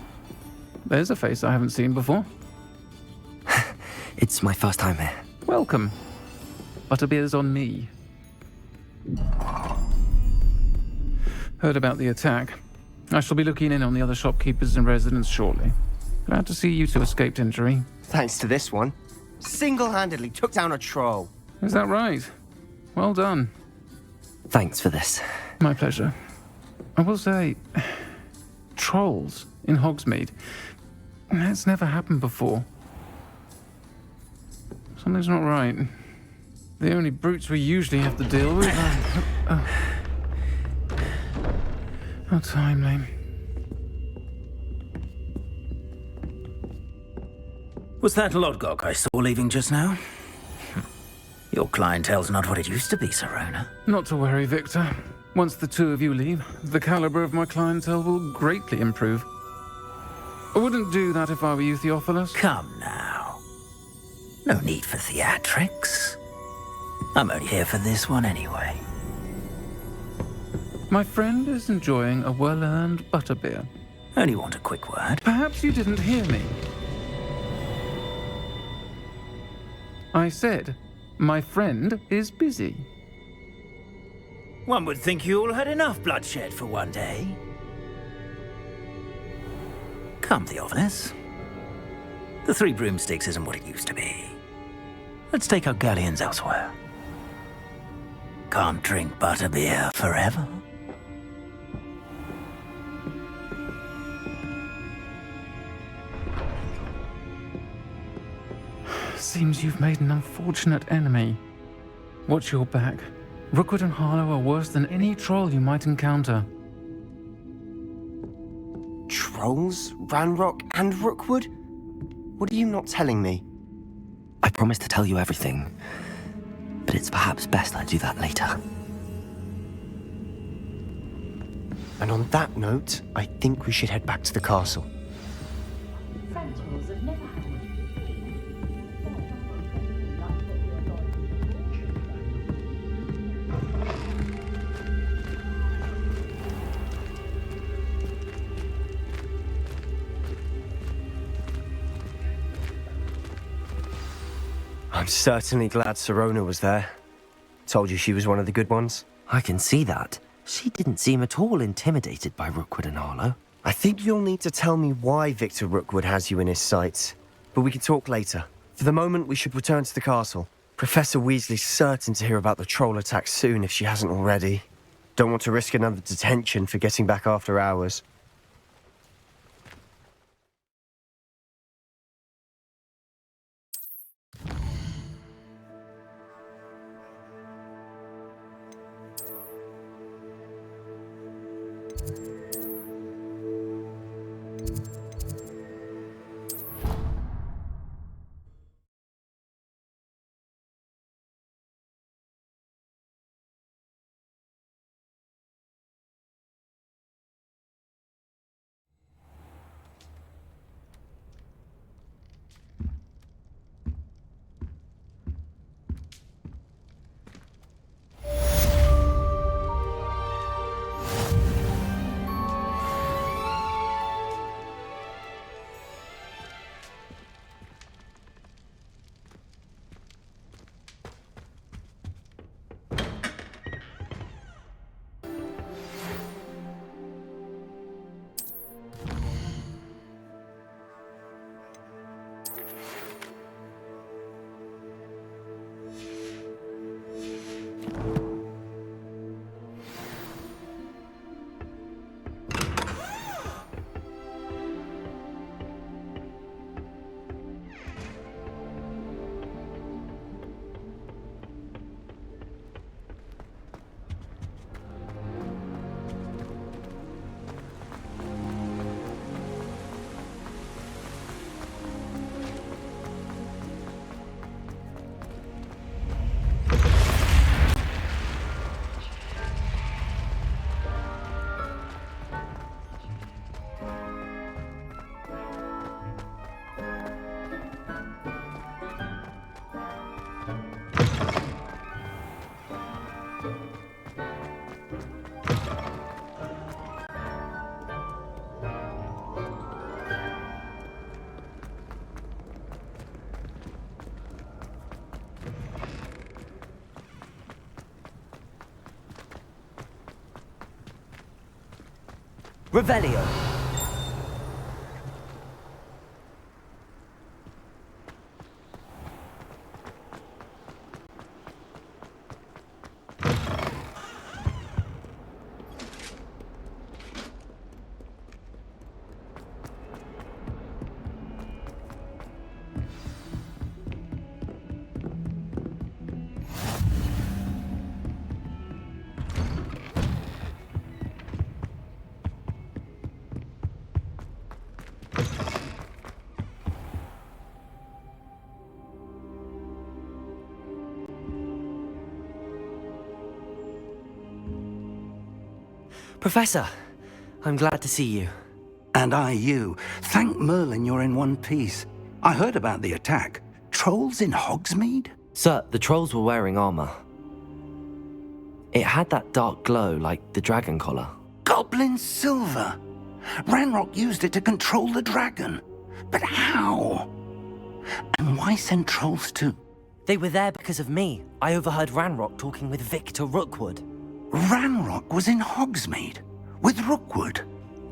there's a face I haven't seen before. It's my first time here. Welcome. Butterbeer's on me. Heard about the attack. I shall be looking in on the other shopkeepers and residents shortly. Glad to see you two escaped injury. Thanks to this one. Single-handedly took down a troll. Is that right? Well done. Thanks for this. My pleasure. I will say, trolls in Hogsmeade. That's never happened before. Something's not right. The only brutes we usually have to deal with are... How timely. Was that Lodgok I saw leaving just now? Your clientele's not what it used to be, Serona. Not to worry, Victor. Once the two of you leave, the caliber of my clientele will greatly improve. I wouldn't do that if I were you, Theophilus. Come now. No need for theatrics. I'm only here for this one anyway. My friend is enjoying a well-earned butterbeer. Only want a quick word. Perhaps you didn't hear me. I said, my friend is busy. One would think you all had enough bloodshed for one day. Come, Theophilus. The Three Broomsticks isn't what it used to be. Let's take our galleons elsewhere. Can't drink butterbeer forever. Seems you've made an unfortunate enemy. Watch your back. Rookwood and Harlow are worse than any troll you might encounter. Trolls? Ranrock and Rookwood? What are you not telling me? I promised to tell you everything, but it's perhaps best I do that later. And on that note, I think we should head back to the castle. I'm certainly glad Serona was there. Told you she was one of the good ones. I can see that. She didn't seem at all intimidated by Rookwood and Harlow. I think you'll need to tell me why Victor Rookwood has you in his sights. But we can talk later. For the moment, we should return to the castle. Professor Weasley's certain to hear about the troll attack soon if she hasn't already. Don't want to risk another detention for getting back after hours. Revelio. Professor, I'm glad to see you. And I you. Thank Merlin you're in one piece. I heard about the attack. Trolls in Hogsmeade? Sir, the trolls were wearing armor. It had that dark glow like the dragon collar. Goblin silver! Ranrock used it to control the dragon. But how? And why send trolls to... They were there because of me. I overheard Ranrock talking with Victor Rookwood. Ranrock was in Hogsmeade? With Rookwood?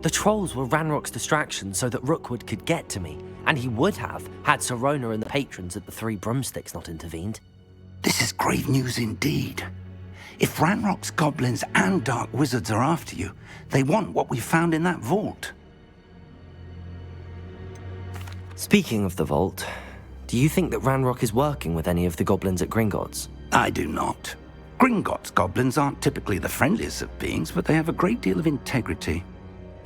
The trolls were Ranrock's distraction so that Rookwood could get to me. And he would have, had Sirona and the patrons at the Three Broomsticks not intervened. This is grave news indeed. If Ranrock's goblins and dark wizards are after you, they want what we found in that vault. Speaking of the vault, do you think that Ranrock is working with any of the goblins at Gringotts? I do not. Gringotts goblins aren't typically the friendliest of beings, but they have a great deal of integrity.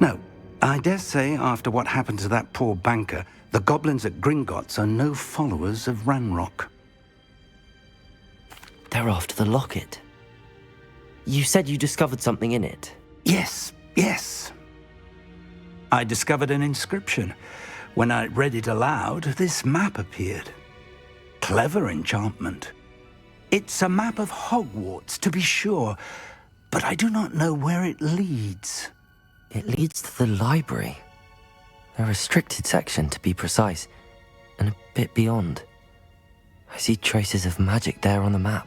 No, I dare say after what happened to that poor banker, the goblins at Gringotts are no followers of Ranrock. They're after the locket. You said you discovered something in it. Yes. I discovered an inscription. When I read it aloud, this map appeared. Clever enchantment. It's a map of Hogwarts, to be sure, but I do not know where it leads. It leads to the library. A restricted section, to be precise, and a bit beyond. I see traces of magic there on the map.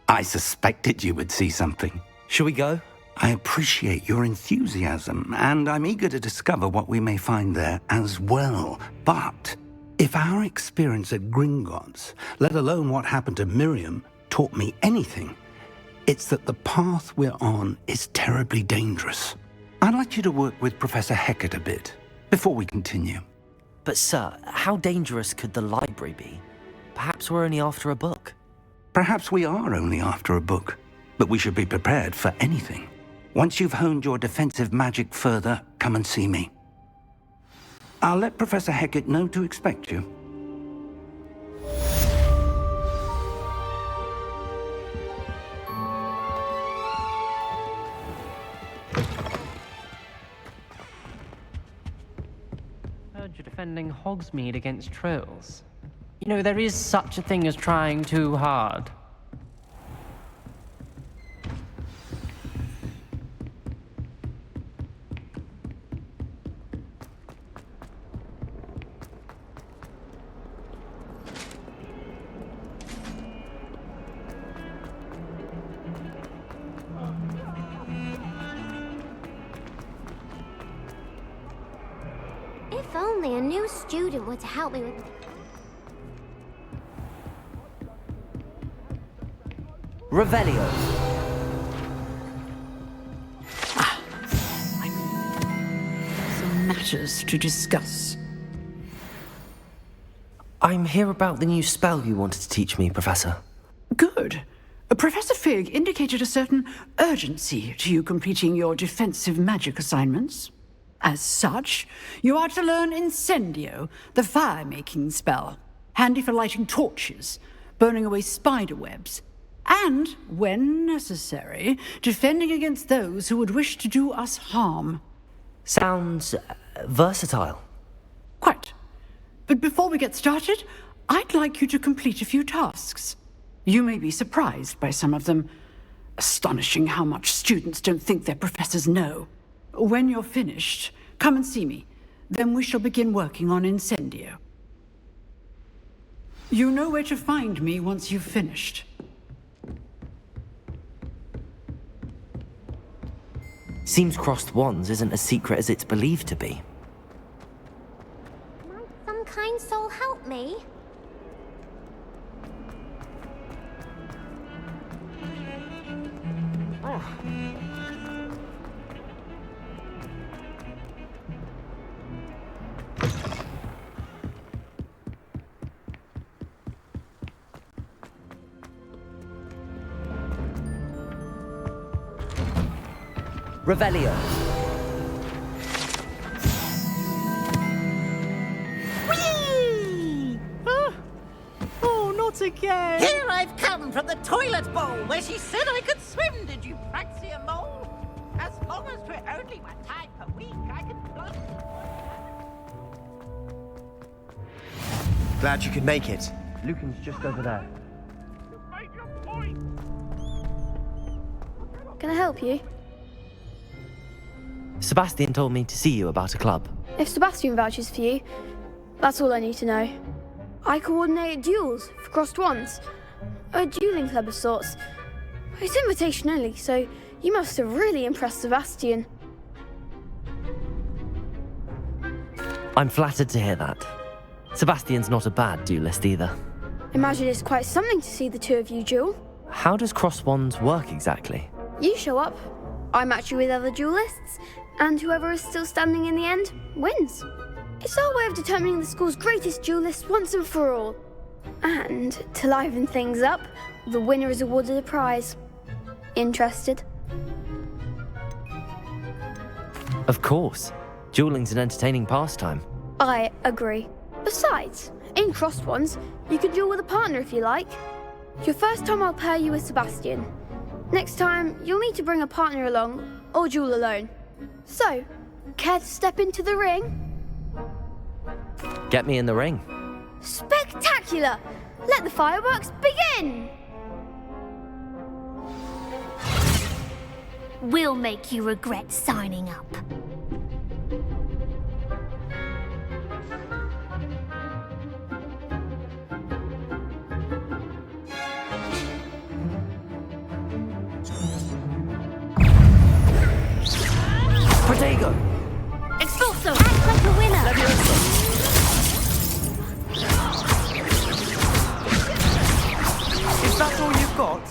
I suspected you would see something. Shall we go? I appreciate your enthusiasm, and I'm eager to discover what we may find there as well. But if our experience at Gringotts, let alone what happened to Miriam, taught me anything, it's that the path we're on is terribly dangerous. I'd like you to work with Professor Hecat a bit before we continue. But sir, how dangerous could the library be? Perhaps we're only after a book. Perhaps we are only after a book, but we should be prepared for anything. Once you've honed your defensive magic further, come and see me. I'll let Professor Hecat know to expect you. Heard you're defending Hogsmeade against trolls. You know, there is such a thing as trying too hard. If only a new student were to help me with... Revelio. Some matters to discuss. I'm here about the new spell you wanted to teach me, Professor. Good. Professor Fig indicated a certain urgency to you completing your defensive magic assignments. As such, you are to learn Incendio, the fire-making spell, handy for lighting torches, burning away spider webs, and, when necessary, defending against those who would wish to do us harm. Sounds versatile. Quite. But before we get started, I'd like you to complete a few tasks. You may be surprised by some of them. Astonishing how much students don't think their professors know. When you're finished, come and see me. Then we shall begin working on Incendio. You know where to find me once you've finished. Seems crossed wands isn't as secret as it's believed to be. Might some kind soul help me? Revelio. Whee! Oh, not again! Here I've come from the toilet bowl where she said I could swim, did you Praxia Mole? As long as we're only one time per week, I can blow. Glad you could make it. Lucan's just over there. Can I help you? Sebastian told me to see you about a club. If Sebastian vouches for you, that's all I need to know. I coordinate duels for crossed wands. A dueling club of sorts. It's invitation only, so you must have really impressed Sebastian. I'm flattered to hear that. Sebastian's not a bad duelist either. Imagine it's quite something to see the two of you duel. How does crossed wands work exactly? You show up, I match you with other duelists, and whoever is still standing in the end wins. It's our way of determining the school's greatest duelist once and for all. And to liven things up, the winner is awarded a prize. Interested? Of course. Dueling's an entertaining pastime. I agree. Besides, in crossed ones, you can duel with a partner if you like. Your first time I'll pair you with Sebastian. Next time, you'll need to bring a partner along, or duel alone. So, care to step into the ring? Get me in the ring. Spectacular! Let the fireworks begin! We'll make you regret signing up. Protego! Expulso! Act like a winner! Is that all you've got?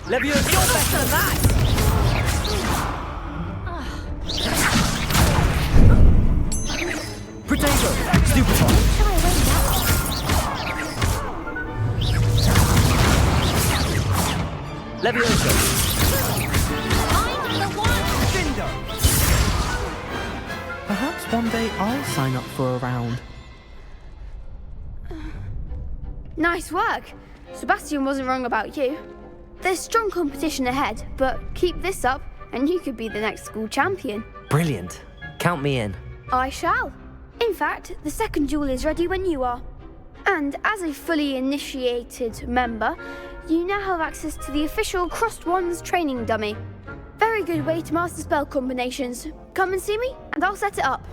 Leviosa! You're better than that! Protego! Stupefy! Leviosa! I'm the one! Cinder! Perhaps one day I'll sign up for a round. Nice work. Sebastian wasn't wrong about you. There's strong competition ahead, but keep this up and you could be the next school champion. Brilliant. Count me in. I shall. In fact, the second duel is ready when you are. And as a fully initiated member, you now have access to the official Crossed Wands training dummy. Very good way to master spell combinations. Come and see me, and I'll set it up.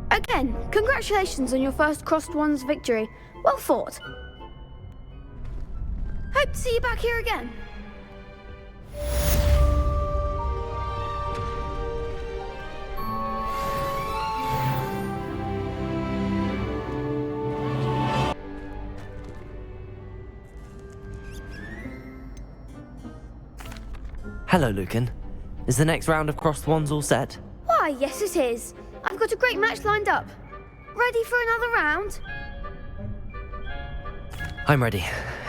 Again, congratulations on your first Crossed Wands victory. Well fought. Hope to see you back here again. Hello, Lucan. Is the next round of Crossed Wands all set? Why, yes it is. I've got a great match lined up. Ready for another round? I'm ready.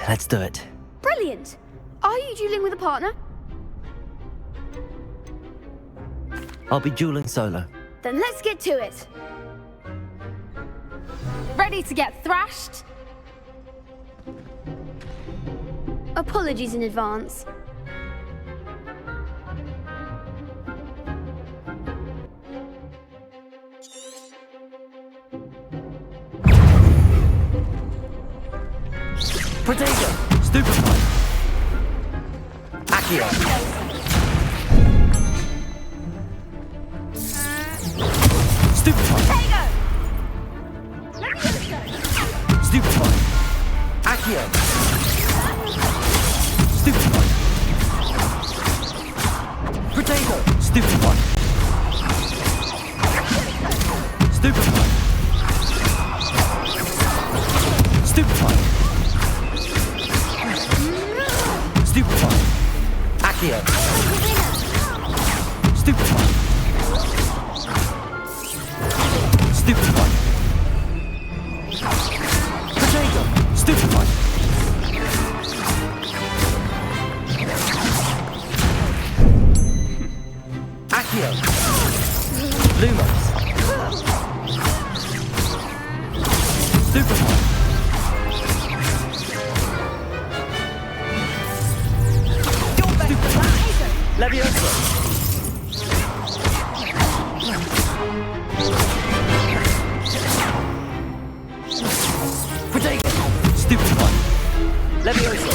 Let's do it. Brilliant. Are you dueling with a partner? I'll be dueling solo. Then let's get to it. Ready to get thrashed? Apologies in advance. Protego! Stupefy! Accio! Stupefy! Protego! Stupefy! Accio! Stupefy! Protego! Stupefy! Stupefy! Stupefy! Stupefy! Accio! Stupefy! Stupefy! Protego! Stupefy! Accio! Lumos! Stupefy! Levioso! Protego! Stupid one! Levioso!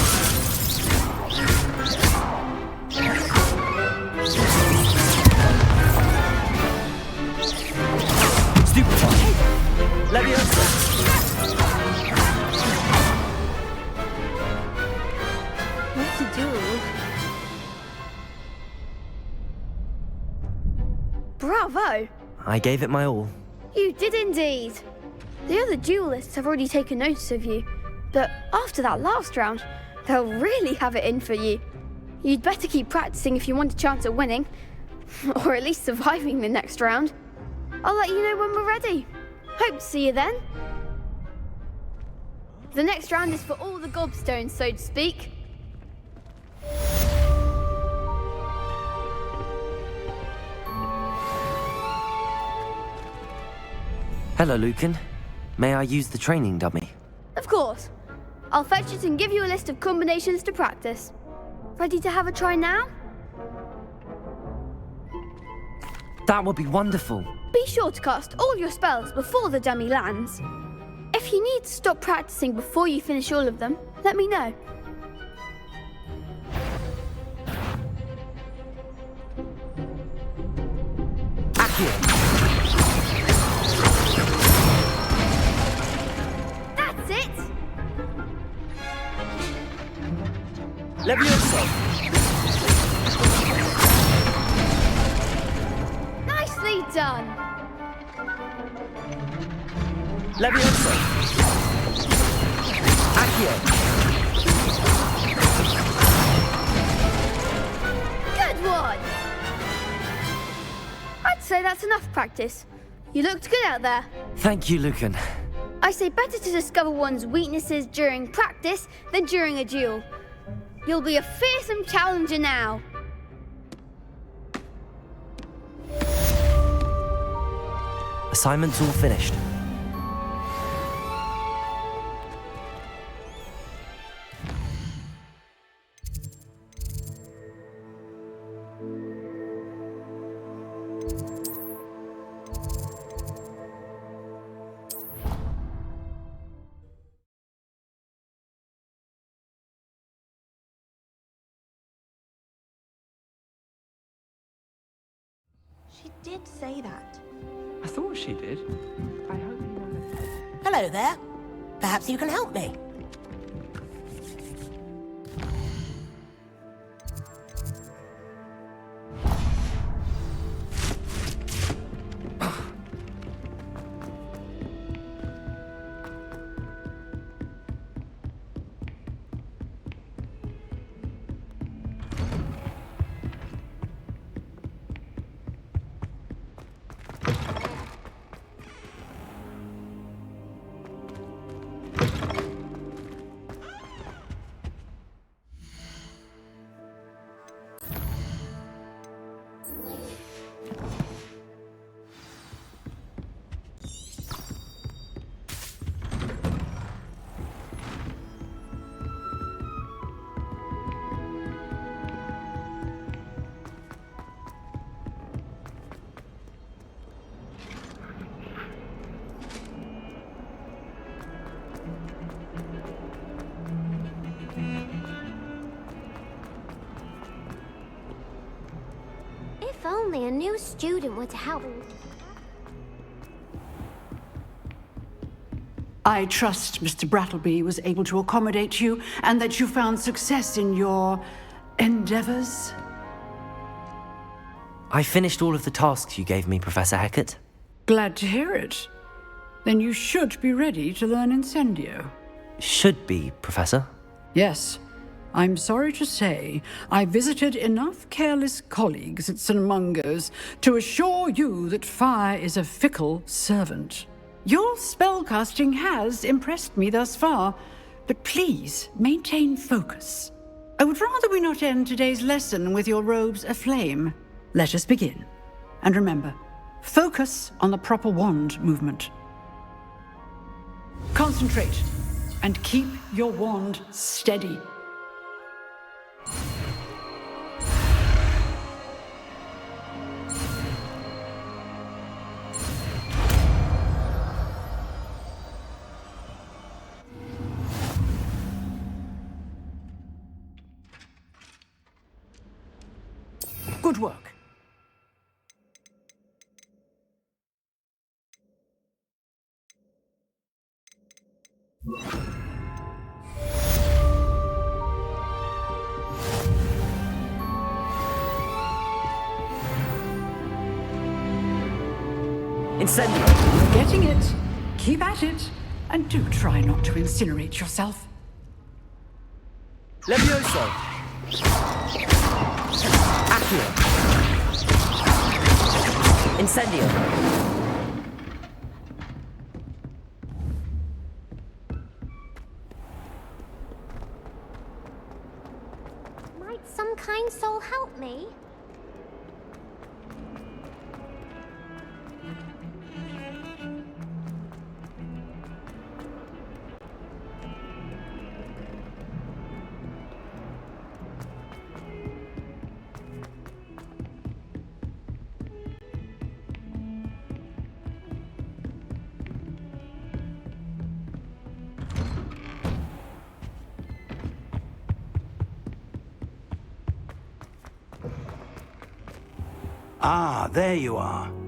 Stupid one! Levioso! What's a duel? Bravo! I gave it my all. You did indeed. The other duelists have already taken notice of you, but after that last round, they'll really have it in for you. You'd better keep practicing if you want a chance at winning, or at least surviving the next round. I'll let you know when we're ready. Hope to see you then. The next round is for all the gobstones, so to speak. Hello, Lucan. May I use the training dummy? Of course. I'll fetch it and give you a list of combinations to practice. Ready to have a try now? That would be wonderful. Be sure to cast all your spells before the dummy lands. If you need to stop practicing before you finish all of them, let me know. Accio! That's it! Levioso! Nicely done! Levioso! Accio! Good one! I'd say that's enough practice. You looked good out there. Thank you, Lucan. I say better to discover one's weaknesses during practice than during a duel. You'll be a fearsome challenger now. Assignment's all finished. She did say that. I thought she did. I hope you know that. Hello there. Perhaps you can help me. If only a new student were to help. I trust Mr. Brattleby was able to accommodate you and that you found success in your endeavors. I finished all of the tasks you gave me, Professor Hecat. Glad to hear it. Then you should be ready to learn Incendio. Should be, Professor. Yes. I'm sorry to say, I visited enough careless colleagues at St. Mungo's to assure you that fire is a fickle servant. Your spellcasting has impressed me thus far, but please maintain focus. I would rather we not end today's lesson with your robes aflame. Let us begin. And remember, focus on the proper wand movement. Concentrate and keep your wand steady. Good work. Incendio! You're getting it. Keep at it. And do try not to incinerate yourself. Levioso! Accio! Incendio! Might some kind soul help me? Ah, there you are.